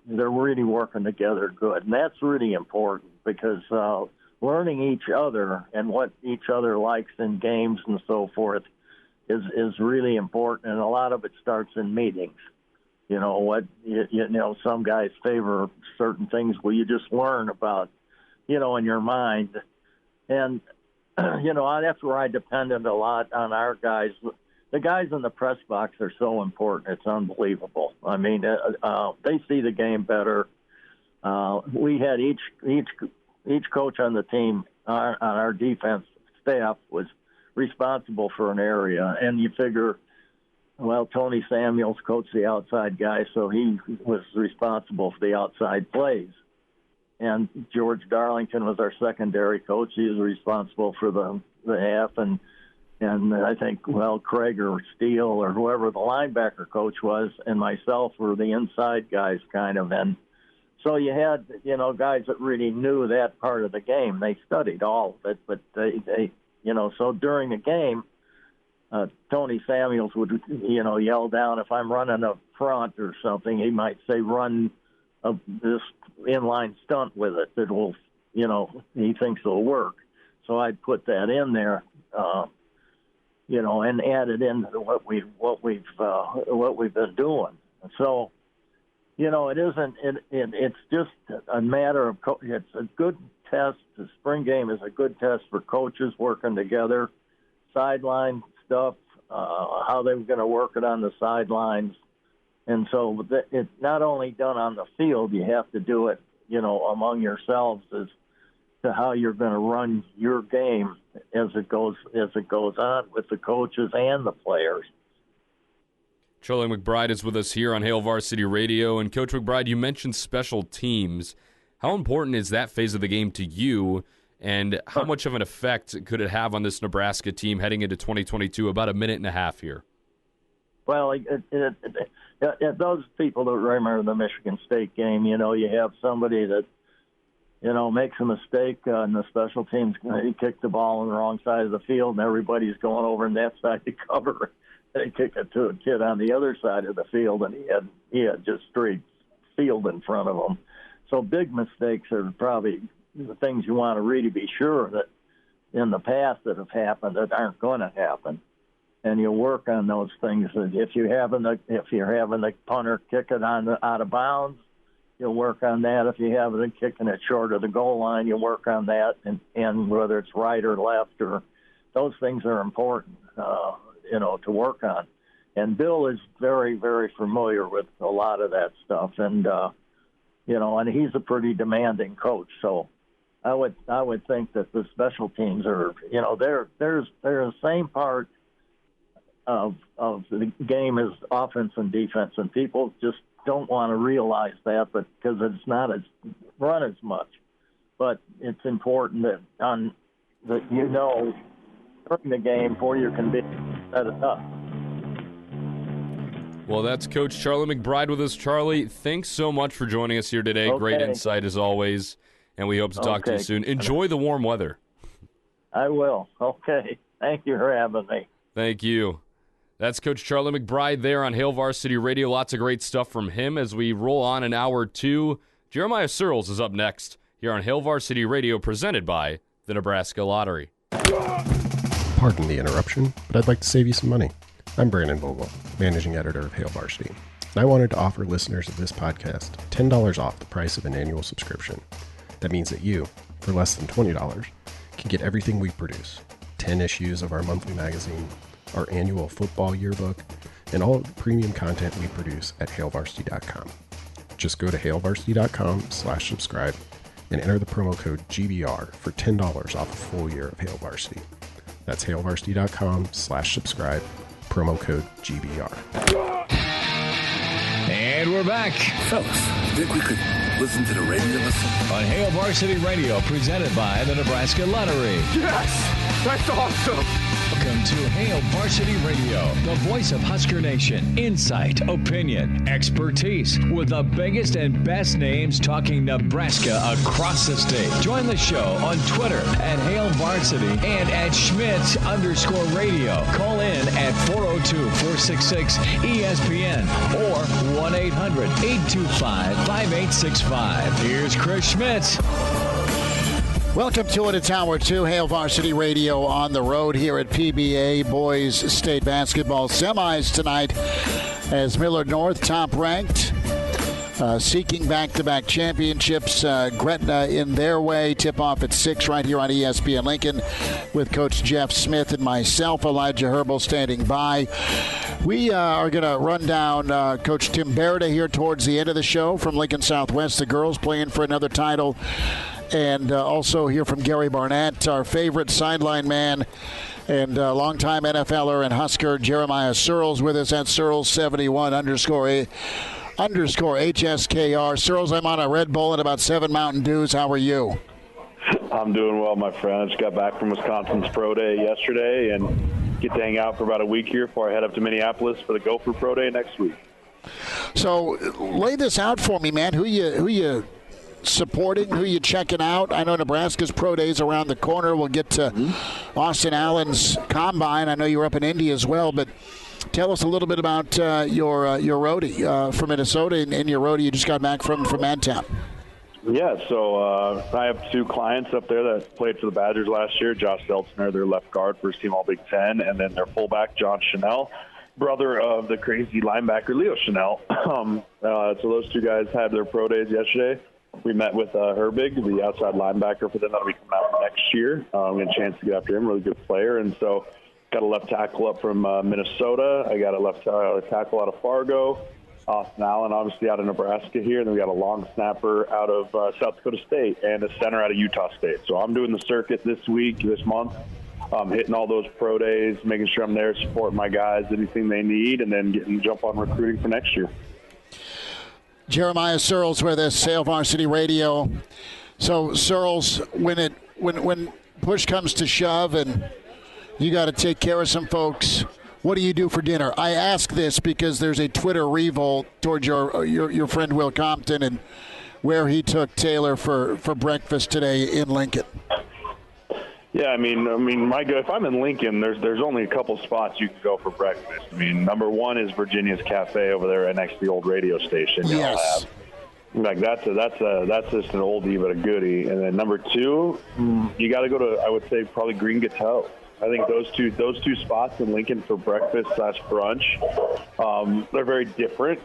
they're really working together good, and that's really important because learning each other and what each other likes in games and so forth is really important, and a lot of it starts in meetings. Some guys favor certain things where you just learn about, in your mind. And, that's where I depended a lot on our guys. The guys in the press box are so important. It's unbelievable. I mean, they see the game better. We had each coach on the team, on our defense staff, was responsible for an area. And you figure, well, Tony Samuels coached the outside guy, so he was responsible for the outside plays. And George Darlington was our secondary coach. He was responsible for the half. And I think, Craig or Steele or whoever the linebacker coach was and myself were the inside guys kind of. And so you had, guys that really knew that part of the game. They studied all of it, but they so during the game, Tony Samuels would, yell down if I'm running a front or something. He might say, run this inline stunt with it that will, he thinks it'll work. So I'd put that in there, and add it into what we've been doing. So, it isn't. It's just a matter of. It's a good test. The spring game is a good test for coaches working together, sideline stuff, how they were going to work it on the sidelines. And so it's not only done on the field, you have to do it, among yourselves as to how you're going to run your game as it goes on with the coaches and the players. Charlie McBride is with us here on Hail Varsity Radio. And Coach McBride, you mentioned special teams. How important is that phase of the game to you? And how much of an effect could it have on this Nebraska team heading into 2022? About a minute and a half here. Well, those people that remember the Michigan State game, you have somebody that makes a mistake and the special teams, he kicked the ball on the wrong side of the field, and everybody's going over in that side to cover. They kick it to a kid on the other side of the field, and he had just straight field in front of him. So big mistakes are probably the things you want to really be sure that in the past that have happened that aren't going to happen. And you work on those things. If you're having the punter kick it out of bounds, you'll work on that. If you have it kicking it short of the goal line, you work on that. And whether it's right or left, or those things are important, to work on. And Bill is very, very familiar with a lot of that stuff. And and he's a pretty demanding coach. So I would think that the special teams are, they're the same part of the game as offense and defense, and people just don't want to realize that, but because it's not as run as much. But it's important that during the game before you can set it up. Well, that's Coach Charlie McBride with us. Charlie, thanks so much for joining us here today. Okay. Great insight as always, and we hope to talk to you soon. Enjoy the warm weather. I will. Okay. Thank you for having me. Thank you. That's Coach Charlie McBride there on Hail Varsity Radio. Lots of great stuff from him as we roll on in hour 2. Jeemiah Sirles is up next here on Hail Varsity Radio, presented by the Nebraska Lottery. Pardon the interruption, but I'd like to save you some money. I'm Brandon Vogel, managing editor of Hail Varsity, and I wanted to offer listeners of this podcast $10 off the price of an annual subscription. That means that you, for less than $20, can get everything we produce, 10 issues of our monthly magazine, our annual football yearbook, and all of the premium content we produce at hailvarsity.com. Just go to hailvarsity.com/subscribe and enter the promo code GBR for $10 off a full year of Hail Varsity. That's hailvarsity.com/subscribe, promo code GBR. And we're back. Fellas, think we could listen to the radio on Hail Varsity Radio, presented by the Nebraska Lottery. Yes! That's awesome! Welcome to Hail Varsity Radio, the voice of Husker Nation. Insight, opinion, expertise, with the biggest and best names talking Nebraska across the state. Join the show on Twitter at Hail Varsity and at Schmidt_radio. Call in at 402-466-ESPN or 1-800-825-5865. Here's Chris Schmidt. Welcome to it. It's Hour 2, Hail Varsity Radio on the road here at PBA Boys State Basketball Semis tonight as Millard North, top-ranked, seeking back-to-back championships. Gretna in their way. Tip-off at 6 right here on ESPN Lincoln with Coach Jeff Smith and myself, Elijah Herbal, standing by. We are going to run down Coach Tim Berida here towards the end of the show from Lincoln Southwest. The girls playing for another title. And also hear from Gary Barnett, our favorite sideline man and longtime NFLer and Husker, Jeemiah Sirles, with us at Sirles71_ HSKR. Sirles, I'm on a Red Bull and about 7 Mountain Dews. How are you? I'm doing well, my friend. I just got back from Wisconsin's Pro Day yesterday and get to hang out for about a week here before I head up to Minneapolis for the Gopher Pro Day next week. So lay this out for me, man. Who you supporting, who you checking out? I know Nebraska's Pro Day's around the corner. We'll get to Austin Allen's Combine. I know you're up in Indy as well, but tell us a little bit about your roadie from Minnesota and your roadie you just got back from Madtown. Yeah, so I have 2 clients up there that played for the Badgers last year. Josh Seltzner, their left guard, first team All Big Ten, and then their fullback, John Chanel, brother of the crazy linebacker, Leo Chanel. So those 2 guys had their Pro Days yesterday. We met with Herbig, the outside linebacker for them that'll be coming out next year. We had a chance to get after him, really good player. And so got a left tackle up from Minnesota. I got a left tackle out of Fargo. Austin Allen, obviously, out of Nebraska here. And then we got a long snapper out of South Dakota State and a center out of Utah State. So I'm doing the circuit this month, hitting all those Pro Days, making sure I'm there supporting my guys, anything they need, and then jump on recruiting for next year. Jeemiah Sirles with us, Hail Varsity Radio. So, Sirles, when push comes to shove and you got to take care of some folks, what do you do for dinner? I ask this because there's a Twitter revolt towards your friend Will Compton, and where he took Taylor for breakfast today in Lincoln. Yeah, I mean, if I'm in Lincoln, there's only a couple spots you can go for breakfast. I mean, number one is Virginia's Cafe over there right next to the old radio station. Yes. Like that's just an oldie but a goodie. And then number two, you got to go to, I would say, probably Green Gateau. I think those two spots in Lincoln for breakfast / brunch, they're very different.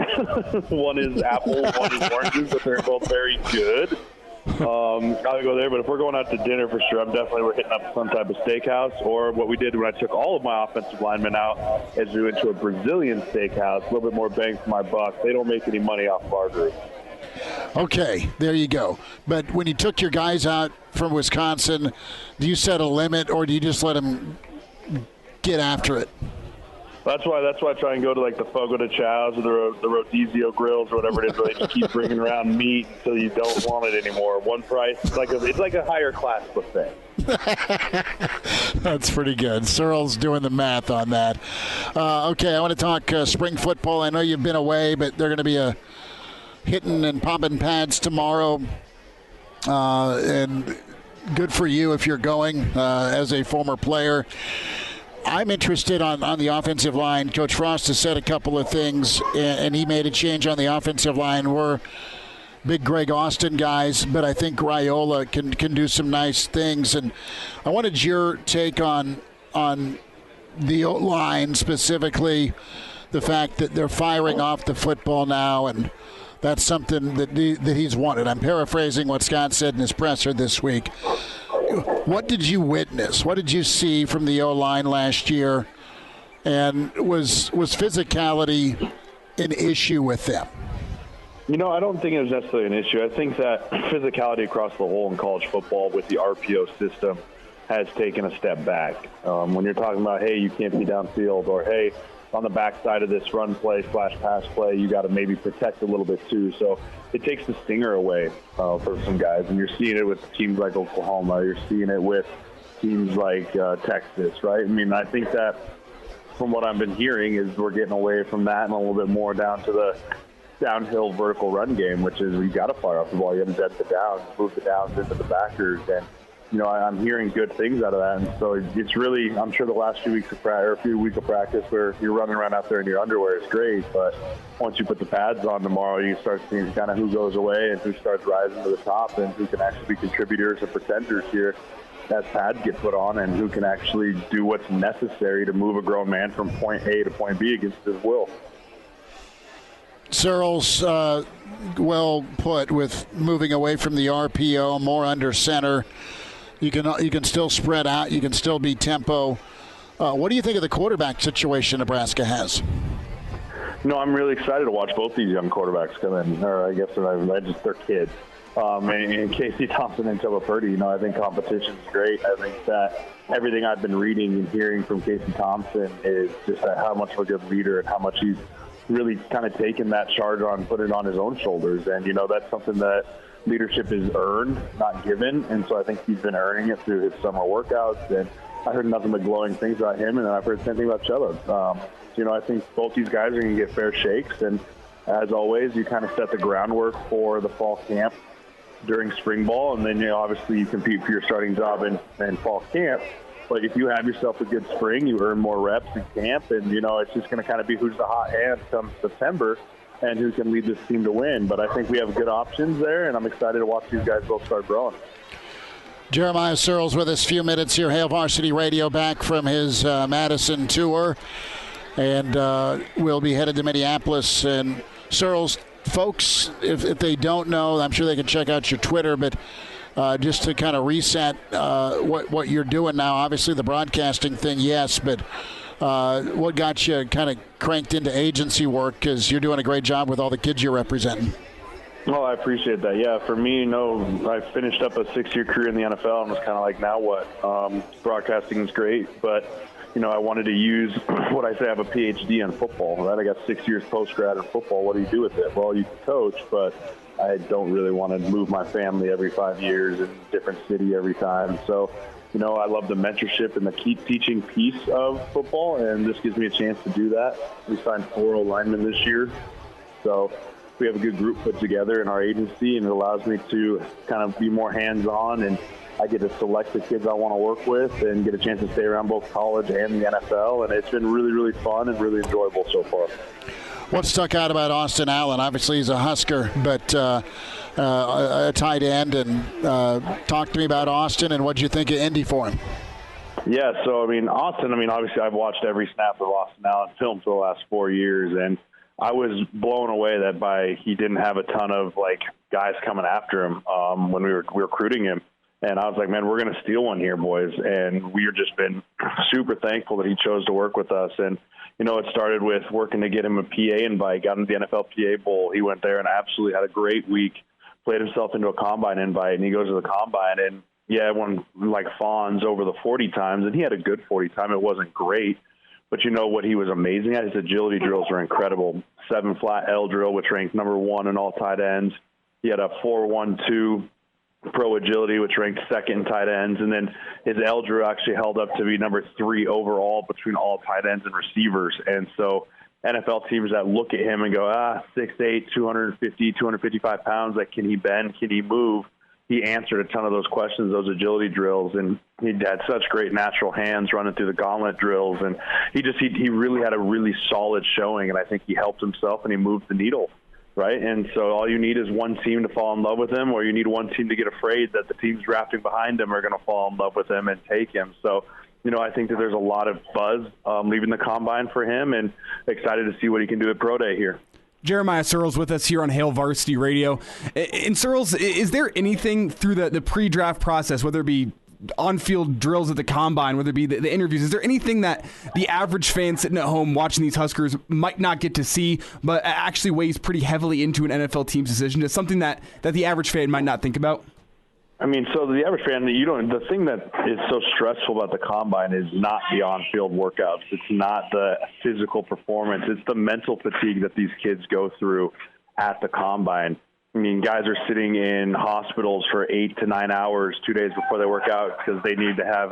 One is apple, one is oranges, but they're both very good. I'll go there, but if we're going out to dinner for sure, we're hitting up some type of steakhouse, or what we did when I took all of my offensive linemen out is we went to a Brazilian steakhouse, a little bit more bang for my buck. They don't make any money off of our group. Okay, there you go. But when you took your guys out from Wisconsin, do you set a limit, or do you just let them get after it? That's why I try and go to like the Fogo de Chão's or the Rodizio Grills or whatever it is, where they just keep bringing around meat until you don't want it anymore. One price, it's like a higher class buffet. That's pretty good. Sirles doing the math on that. Okay, I want to talk spring football. I know you've been away, but they're going to be hitting and popping pads tomorrow, and good for you if you're going as a former player. I'm interested on the offensive line. Coach Frost has said a couple of things, and he made a change on the offensive line. We're big Greg Austin guys, but I think Raiola can do some nice things. And I wanted your take on the O-line, specifically the fact that they're firing off the football now, and that's something that he's wanted. I'm paraphrasing what Scott said in his presser this week. What did you witness? What did you see from the O-line last year? And was physicality an issue with them? I don't think it was necessarily an issue. I think that physicality across the whole in college football with the RPO system has taken a step back. When you're talking about, hey, you can't be downfield, or hey, on the backside of this run play / pass play, you got to maybe protect a little bit too. So it takes the stinger away for some guys. And you're seeing it with teams like Oklahoma. You're seeing it with teams like Texas, right? I mean, I think that from what I've been hearing is we're getting away from that and a little bit more down to the downhill vertical run game, which is you got to fire off the ball. You have to dead the downs, move the downs into the backers. And I'm hearing good things out of that, and so it's really, I'm sure the last few weeks of practice where you're running around out there in your underwear is great, but once you put the pads on tomorrow, you start seeing kind of who goes away and who starts rising to the top and who can actually be contributors and pretenders here as pads get put on, and who can actually do what's necessary to move a grown man from point A to point B against his will. Sirles, well put with moving away from the RPO, more under center. You can still spread out. You can still be tempo. What do you think of the quarterback situation Nebraska has? I'm really excited to watch both these young quarterbacks come in. Or I guess they're kids. And Casey Thompson and Toba Purdy, I think competition's great. I think that everything I've been reading and hearing from Casey Thompson is just how much of a good leader and how much he's really kind of taken that charge on, put it on his own shoulders. And, that's something that leadership is earned, not given. And so I think he's been earning it through his summer workouts. And I heard nothing but glowing things about him. And I've heard the same thing about Chella. I think both these guys are going to get fair shakes. And as always, you kind of set the groundwork for the fall camp during spring ball. And then, obviously you compete for your starting job in fall camp. But if you have yourself a good spring, you earn more reps in camp, and, it's just going to kind of be who's the hot hand come September and who can lead this team to win. But I think we have good options there, and I'm excited to watch these guys both start growing. Jeemiah Sirles with us, few minutes here. Hail Varsity Radio back from his Madison tour, and we'll be headed to Minneapolis. And Sirles, folks, if they don't know, I'm sure they can check out your Twitter, but just to kind of reset what you're doing now. Obviously the broadcasting thing, yes, but what got you kind of cranked into agency work, because you're doing a great job with all the kids you're representing. Oh, I appreciate that. Yeah, for me, I finished up a 6-year career in the NFL and was kind of like, now what? Broadcasting is great, but I wanted to use what I say, I have a PhD in football, right? I got 6 years post-grad in football. What do you do with it? Well, you can coach, but I don't really want to move my family every 5 years in a different city every time. So, I love the mentorship and the teaching piece of football, and this gives me a chance to do that. We signed 4 linemen this year. So we have a good group put together in our agency, and it allows me to kind of be more hands-on, and I get to select the kids I want to work with and get a chance to stay around both college and the NFL, and it's been really, really fun and really enjoyable so far. What stuck out about Austin Allen? Obviously, he's a Husker, but a tight end. And talk to me about Austin and what did you think of Indy for him? Yeah, so, Austin, obviously I've watched every snap of Austin Allen film for the last 4 years, and I was blown away that he didn't have a ton of, guys coming after him when we were recruiting him. And I was like, man, we're going to steal one here, boys. And we've just been super thankful that he chose to work with us. And, it started with working to get him a PA invite, got him the NFL PA Bowl. He went there and absolutely had a great week, played himself into a combine invite, and he goes to the combine. And, yeah, won fawns over the 40 times, and he had a good 40 time. It wasn't great. But you know what he was amazing at? His agility drills were incredible. 7-flat L drill, which ranked number 1 in all tight ends. He had a 4-1-2 pro agility, which ranked second in tight ends. And then his L drill actually held up to be number 3 overall between all tight ends and receivers. And so NFL teams that look at him and go, 6'8", 250, 255 pounds, can he bend? Can he move? He answered a ton of those questions, those agility drills, and he had such great natural hands running through the gauntlet drills. And he really had a really solid showing, and I think he helped himself and he moved the needle, right? And so all you need is one team to fall in love with him, or you need one team to get afraid that the teams drafting behind him are going to fall in love with him and take him. So, I think that there's a lot of buzz leaving the combine for him, and excited to see what he can do at Pro Day here. Jeemiah Sirles with us here on Hail Varsity Radio. And Sirles, is there anything through the pre-draft process, whether it be on-field drills at the combine, whether it be the interviews, is there anything that the average fan sitting at home watching these Huskers might not get to see, but actually weighs pretty heavily into an NFL team's decision? Is something that the average fan might not think about? So the average fan, the thing that is so stressful about the combine is not the on-field workouts. It's not the physical performance. It's the mental fatigue that these kids go through at the combine. Guys are sitting in hospitals for 8 to 9 hours 2 days before they work out because they need to have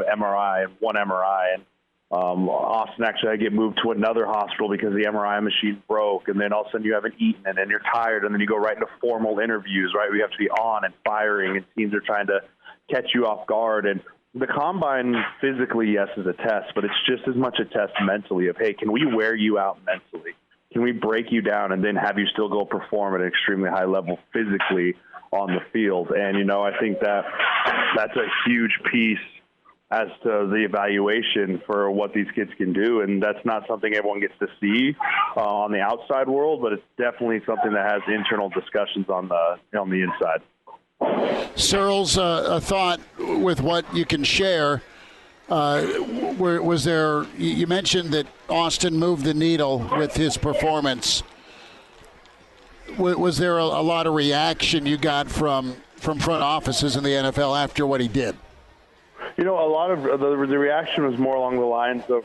one MRI. And Austin actually had to get moved to another hospital because the MRI machine broke, and then all of a sudden you haven't eaten, and then you're tired, and then you go right into formal interviews, right? We have to be on and firing, and teams are trying to catch you off guard. And the combine physically, yes, is a test, but it's just as much a test mentally of, hey, can we wear you out mentally? Can we break you down and then have you still go perform at an extremely high level physically on the field? And, I think that's a huge piece as to the evaluation for what these kids can do. And that's not something everyone gets to see on the outside world, but it's definitely something that has internal discussions on the inside. Sirles, a thought with what you can share. Was there? You mentioned that Austin moved the needle with his performance. Was there a lot of reaction you got from front offices in the NFL after what he did? A lot of the reaction was more along the lines of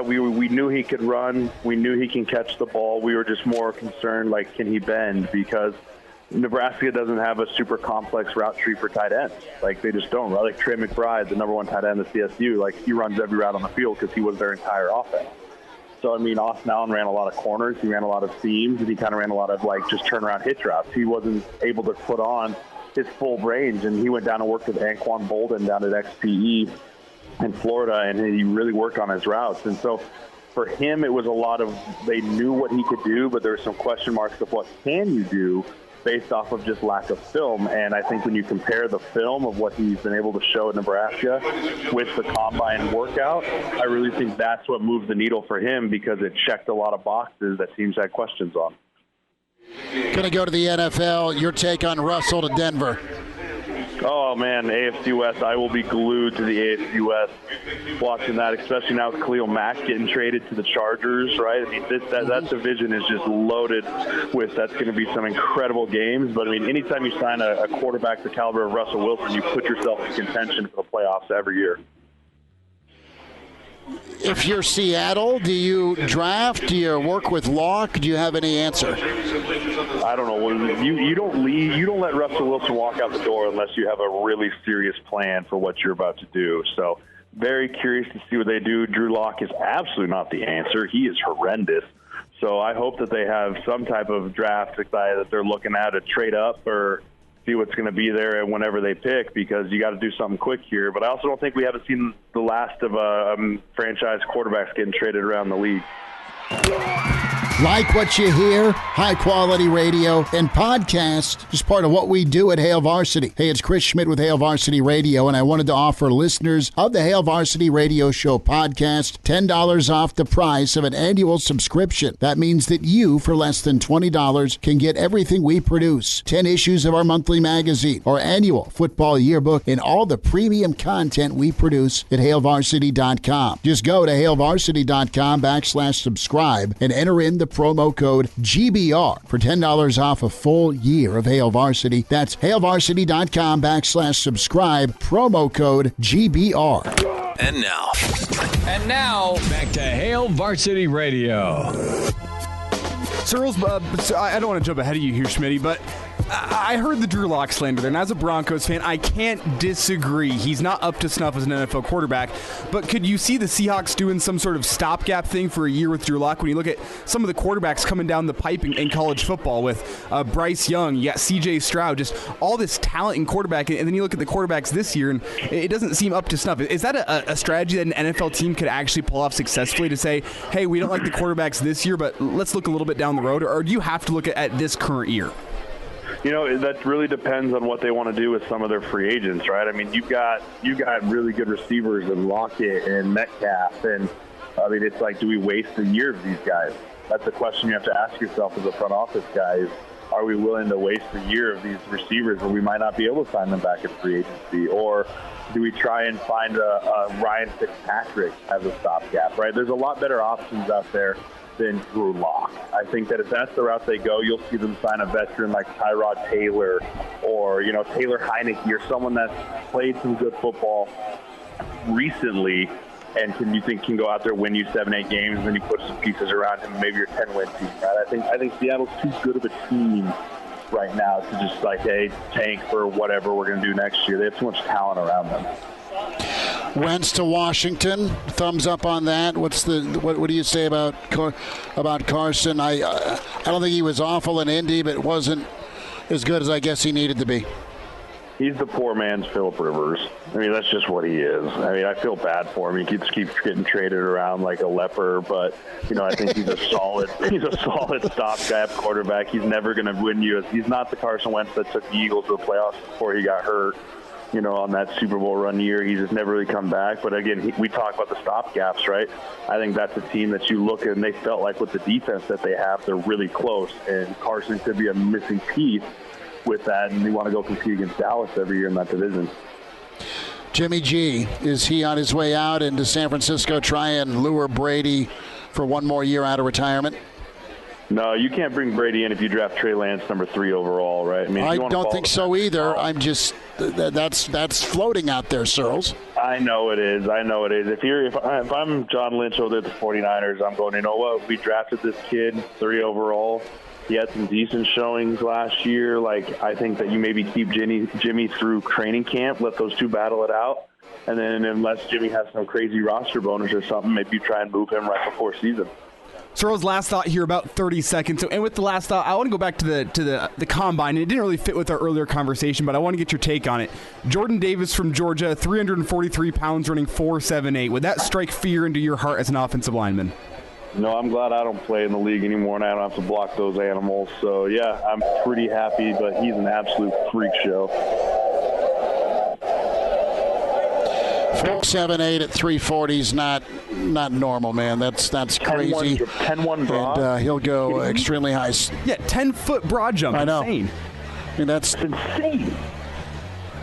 we knew he could run, we knew he can catch the ball. We were just more concerned, can he bend? Because Nebraska doesn't have a super complex route tree for tight ends. They just don't. Right? Trey McBride, the number 1 tight end at CSU, he runs every route on the field because he was their entire offense. So, Austin Allen ran a lot of corners, he ran a lot of seams, and he kind of ran a lot of just turnaround hitch routes. He wasn't able to put on his full range, and he went down and worked with Anquan Bolden down at XPE in Florida, and he really worked on his routes. And so for him, it was a lot of, they knew what he could do, but there were some question marks of what can you do based off of just lack of film. And I think when you compare the film of what he's been able to show at Nebraska with the combine workout, I really think that's what moved the needle for him, because it checked a lot of boxes that teams had questions on. Going to go to the NFL. Your take on Russell to Denver. Oh, man, AFC West. I will be glued to the AFC West watching that, especially now with Khalil Mack getting traded to the Chargers, right? That division is just loaded with, that's going to be some incredible games. But, anytime you sign a quarterback the caliber of Russell Wilson, you put yourself in contention for the playoffs every year. If you're Seattle, do you draft? Do you work with Locke? Do you have any answer? I don't know. You don't leave. You don't let Russell Wilson walk out the door unless you have a really serious plan for what you're about to do. So very curious to see what they do. Drew Lock is absolutely not the answer. He is horrendous. So I hope that they have some type of draft guy that they're looking at to trade up or see what's going to be there whenever they pick, because you got to do something quick here. But I also don't think we haven't seen the last of franchise quarterbacks getting traded around the league. Like what you hear? High-quality radio and podcast is part of what we do at Hail Varsity. Hey, it's Chris Schmidt with Hail Varsity Radio, and I wanted to offer listeners of the Hail Varsity Radio Show podcast $10 off the price of an annual subscription. That means that you, for less than $20, can get everything we produce. 10 issues of our monthly magazine, our annual football yearbook, and all the premium content we produce at HailVarsity.com. Just go to HailVarsity.com/subscribe and enter in the promo code GBR for $10 off a full year of Hail Varsity. That's HailVarsity.com/subscribe, promo code GBR. And now, back to Hail Varsity Radio. Sirles, I don't want to jump ahead of you here, Schmitty, but I heard the Drew Lock slander there, and as a Broncos fan, I can't disagree. He's not up to snuff as an NFL quarterback, but could you see the Seahawks doing some sort of stopgap thing for a year with Drew Lock when you look at some of the quarterbacks coming down the pipe in college football with Bryce Young, you got C.J. Stroud, just all this talent in quarterback, and then you look at the quarterbacks this year, and it doesn't seem up to snuff. Is that a strategy that an NFL team could actually pull off successfully to say, hey, we don't like the quarterbacks this year, but let's look a little bit down the road, or do you have to look at this current year? You know, that really depends on what they want to do with some of their free agents, right? I mean, you got really good receivers in Lockett and Metcalf, and I mean, it's like, do we waste a year of these guys? That's the question you have to ask yourself as a front office guy is, are we willing to waste a year of these receivers where we might not be able to sign them back in free agency? Or do we try and find a Ryan Fitzpatrick as a stopgap, right? There's a lot better options out there than Drew Lock. I think that if that's the route they go, you'll see them sign a veteran like Tyrod Taylor or, you know, Taylor Heineke or someone that's played some good football recently and can go out there, win you 7-8 games, and then you put some pieces around him, maybe your 10-win team, right? I think Seattle's too good of a team right now to just like, hey, tank for whatever we're going to do next year. They have too much talent around them. Wentz to Washington. Thumbs up on that. What do you say about Carson? I don't think he was awful in Indy, but wasn't as good as I guess he needed to be. He's the poor man's Phillip Rivers. I mean, that's just what he is. I mean, I feel bad for him. He keeps getting traded around like a leper, but you know, I think he's a solid stopgap quarterback. He's never going to win you. He's not the Carson Wentz that took the Eagles to the playoffs before he got hurt. You know, on that Super Bowl run year, he's just never really come back. But again, we talk about the stopgaps, right? I think that's a team that you look at and they felt like with the defense that they have, they're really close. And Carson could be a missing piece with that, and we want to go compete against Dallas every year in that division. Jimmy G, is he on his way out into San Francisco try and lure Brady for one more year out of retirement? No, you can't bring Brady in if you draft Trey Lance number 3 overall, right? I mean, I don't think so either. I'm just that's floating out there, Sirles. I know it is. If I'm John Lynch over there at the 49ers, I'm going, you know what? We drafted this kid 3 overall. He had some decent showings last year. Like, I think that you maybe keep Jimmy through training camp, let those two battle it out. And then unless Jimmy has some crazy roster bonus or something, maybe you try and move him right before season. Sirles, last thought here, about 30 seconds. And with the last thought, I want to go back to the combine. It didn't really fit with our earlier conversation, but I want to get your take on it. Jordan Davis from Georgia, 343 pounds, running 4.78. Would that strike fear into your heart as an offensive lineman? No, I'm glad I don't play in the league anymore, and I don't have to block those animals. So, yeah, I'm pretty happy, but he's an absolute freak show. 4.78 at 340 is not normal, man. That's crazy. 10-1 broad. And he'll go extremely high. Yeah, 10-foot broad jump. I know. Insane. I mean, that's insane.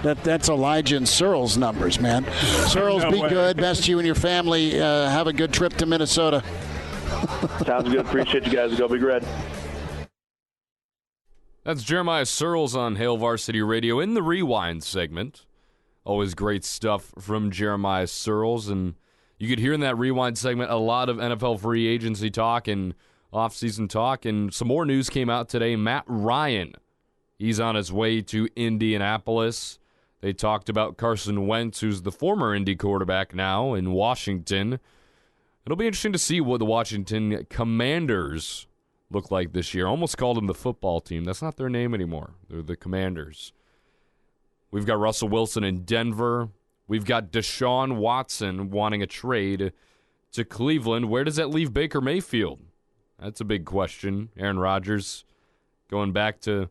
That's Elijah and Sirles numbers, man. Sirles, be good. Best to you and your family. Have a good trip to Minnesota. Sounds good. Appreciate you guys. Go Big Red. That's Jeemiah Sirles on Hail Varsity Radio in the Rewind segment. Always great stuff from Jeemiah Sirles, and you could hear in that Rewind segment a lot of NFL free agency talk and offseason talk, and some more news came out today. Matt Ryan, he's on his way to Indianapolis. They talked about Carson Wentz, who's the former Indy quarterback now in Washington. It'll be interesting to see what the Washington Commanders look like this year. Almost called them the football team. That's not their name anymore. They're the Commanders. We've got Russell Wilson in Denver. We've got Deshaun Watson wanting a trade to Cleveland. Where does that leave Baker Mayfield? That's a big question. Aaron Rodgers going back to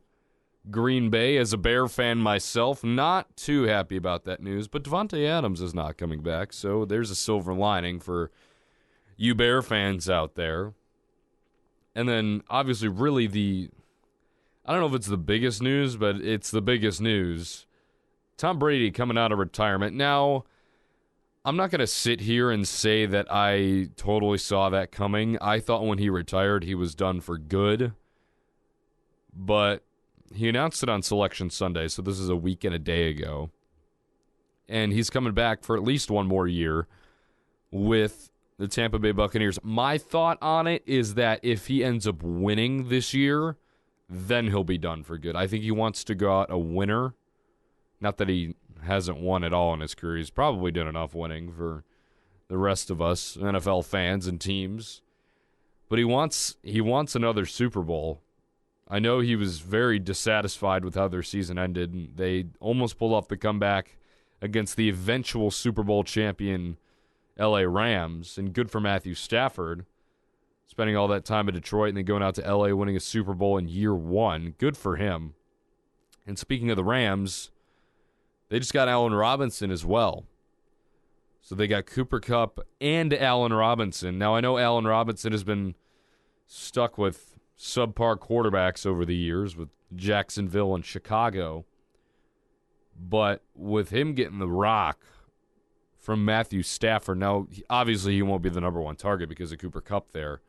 Green Bay. As a Bear fan myself, not too happy about that news, but Devontae Adams is not coming back, so there's a silver lining for you Bear fans out there. And then, obviously, really I don't know if it's the biggest news, but it's the biggest news. Tom Brady coming out of retirement. Now, I'm not going to sit here and say that I totally saw that coming. I thought when he retired, he was done for good. But he announced it on Selection Sunday, so this is a week and a day ago. And he's coming back for at least one more year with the Tampa Bay Buccaneers. My thought on it is that if he ends up winning this year, then he'll be done for good. I think he wants to go out a winner. Not that he hasn't won at all in his career. He's probably done enough winning for the rest of us NFL fans and teams. But he wants another Super Bowl. I know he was very dissatisfied with how their season ended. They almost pulled off the comeback against the eventual Super Bowl champion LA Rams, and good for Matthew Stafford, spending all that time in Detroit and then going out to LA, winning a Super Bowl in year one. Good for him. And speaking of the Rams, they just got Allen Robinson as well. So they got Cooper Kupp and Allen Robinson. Now, I know Allen Robinson has been stuck with subpar quarterbacks over the years with Jacksonville and Chicago. But with him getting the rock from Matthew Stafford, now, obviously he won't be the number one target because of Cooper Kupp there.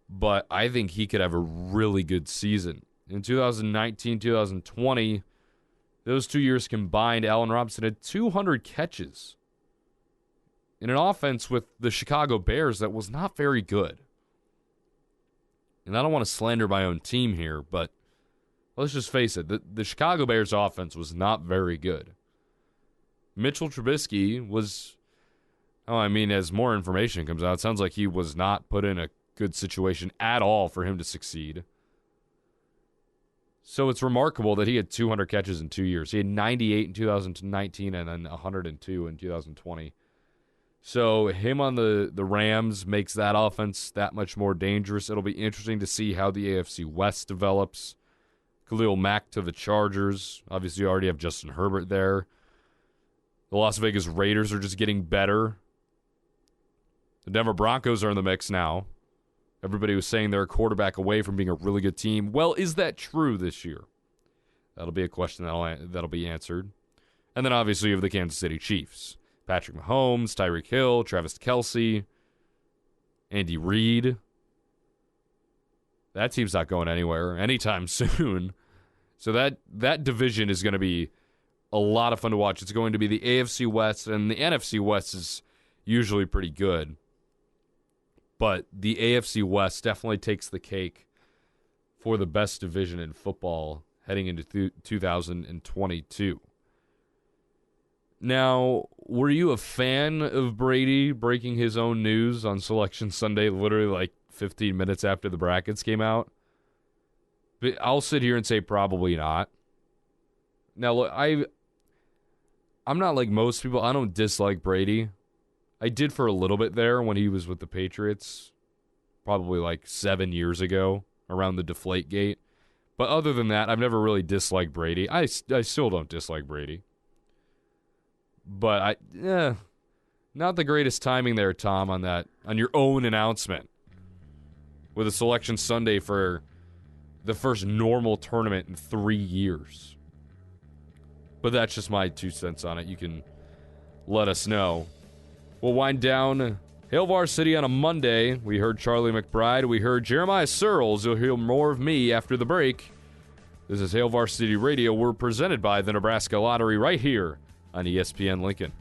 But I think he could have a really good season. In 2019, 2020, those 2 years combined, Allen Robinson had 200 catches in an offense with the Chicago Bears that was not very good. And I don't want to slander my own team here, but let's just face it, the Chicago Bears offense was not very good. Mitchell Trubisky was, as more information comes out, it sounds like he was not put in a good situation at all for him to succeed. So it's remarkable that he had 200 catches in 2 years. He had 98 in 2019 and then 102 in 2020. So him on the Rams makes that offense that much more dangerous. It'll be interesting to see how the AFC West develops. Khalil Mack to the Chargers. Obviously, you already have Justin Herbert there. The Las Vegas Raiders are just getting better. The Denver Broncos are in the mix now. Everybody was saying they're a quarterback away from being a really good team. Well, is that true this year? That'll be a question that'll be answered. And then obviously you have the Kansas City Chiefs. Patrick Mahomes, Tyreek Hill, Travis Kelce, Andy Reid. That team's not going anywhere anytime soon. So that division is going to be a lot of fun to watch. It's going to be the AFC West, and the NFC West is usually pretty good. But the AFC West definitely takes the cake for the best division in football heading into 2022. Now, were you a fan of Brady breaking his own news on Selection Sunday literally like 15 minutes after the brackets came out? But I'll sit here and say probably not. Now, look, I'm not like most people. I don't dislike Brady. I did for a little bit there when he was with the Patriots, probably like 7 years ago, around the Deflategate. But other than that, I've never really disliked Brady. I still don't dislike Brady. But not the greatest timing there, Tom, on your own announcement with a Selection Sunday for the first normal tournament in 3 years. But that's just my 2 cents on it. You can let us know. We'll wind down Hail Varsity on a Monday. We heard Charlie McBride. We heard Jeemiah Sirles. You'll hear more of me after the break. This is Hail Varsity Radio. We're presented by the Nebraska Lottery right here on ESPN Lincoln.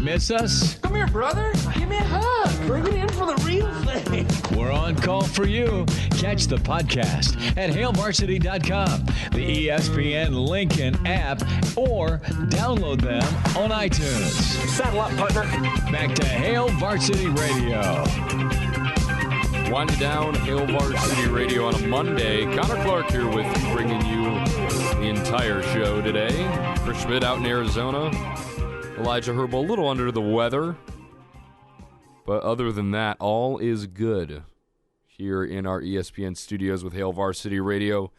Miss us? Come here, brother. Give me a hug. Bring it in for the real thing. We're on call for you. Catch the podcast at hailvarsity.com, the ESPN Lincoln app, or download them on iTunes. Saddle up, partner. Back to Hail Varsity Radio. Winding down Hail Varsity Radio on a Monday. Connor Clark here with bringing you the entire show today. Chris Schmidt out in Arizona. Elijah Hurrdat a little under the weather. But other than that, all is good here in our ESPN studios with Hail Varsity Radio.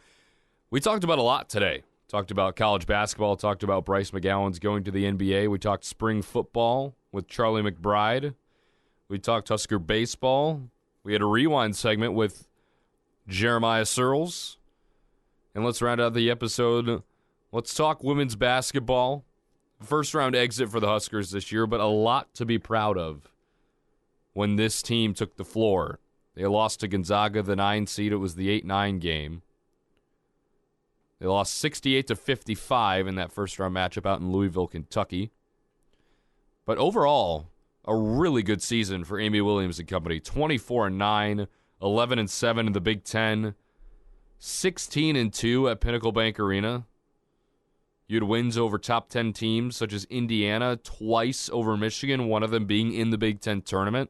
We talked about a lot today. Talked about college basketball. Talked about Bryce McGowens going to the NBA. We talked spring football with Charlie McBride. We talked Husker baseball. We had a rewind segment with Jeemiah Sirles. And let's round out the episode. Let's talk women's basketball. First round exit for the Huskers this year, but a lot to be proud of when this team took the floor. They lost to Gonzaga, the 9 seed. It was the 8-9 game. They lost 68-55 in that first round matchup out in Louisville, Kentucky. But overall, a really good season for Amy Williams and company. 24-9, 11-7 in the Big Ten, 16-2 at Pinnacle Bank Arena. You had wins over top 10 teams such as Indiana, twice over Michigan, one of them being in the Big Ten tournament.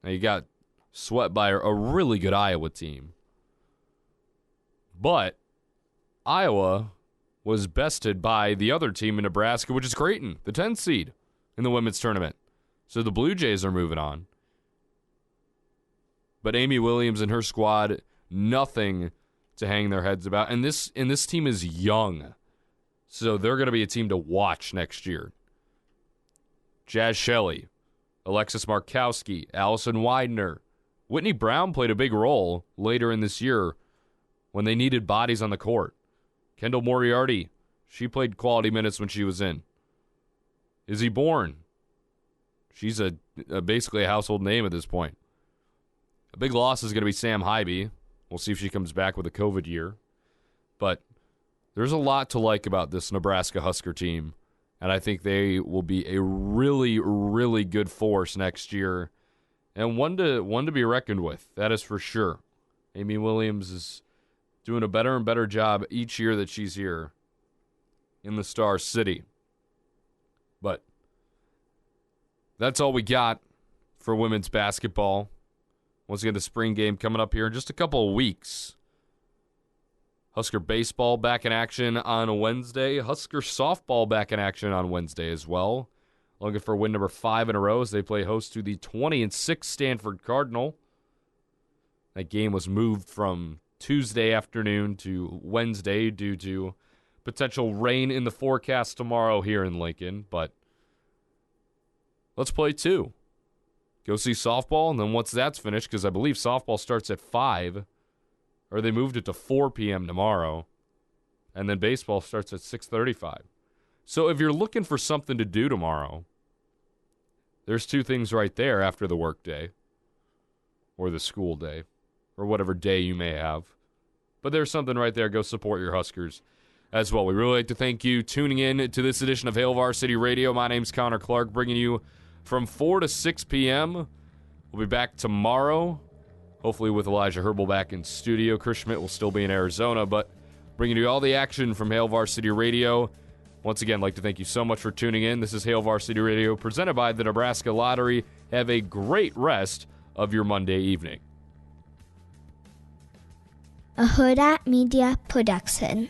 Now you got swept by a really good Iowa team. But Iowa was bested by the other team in Nebraska, which is Creighton, the 10th seed in the women's tournament. So the Blue Jays are moving on. But Amy Williams and her squad, nothing to hang their heads about. And this team is young. So they're going to be a team to watch next year. Jazz Shelley, Alexis Markowski, Allison Widener. Whitney Brown played a big role later in this year when they needed bodies on the court. Kendall Moriarty, she played quality minutes when she was in. Izzy Bourne, she's basically a household name at this point. A big loss is going to be Sam Hybe. We'll see if she comes back with a COVID year. But there's a lot to like about this Nebraska Husker team, and I think they will be a really, really good force next year, and one to be reckoned with. That is for sure. Amy Williams is doing a better and better job each year that she's here in the Star City. But that's all we got for women's basketball. Once again, the spring game coming up here in just a couple of weeks. Husker baseball back in action on Wednesday. Husker softball back in action on Wednesday as well. Looking for win number 5 in a row as they play host to the 20-6 Stanford Cardinal. That game was moved from Tuesday afternoon to Wednesday due to potential rain in the forecast tomorrow here in Lincoln. But let's play 2. Go see softball, and then once that's finished, because I believe softball starts at 5, or they moved it to 4 p.m. tomorrow, and then baseball starts at 6:35. So if you're looking for something to do tomorrow, there's 2 things right there after the work day, or the school day, or whatever day you may have. But there's something right there. Go support your Huskers as well. We really like to thank you tuning in to this edition of Hail Varsity Radio. My name's Connor Clark, bringing you from 4 to 6 p.m. We'll be back tomorrow, hopefully with Elijah Hurrdat back in studio. Chris Schmidt will still be in Arizona, but bringing you all the action from Hail Varsity Radio. Once again, I'd like to thank you so much for tuning in. This is Hail Varsity Radio, presented by the Nebraska Lottery. Have a great rest of your Monday evening. A Hurrdat Media Production.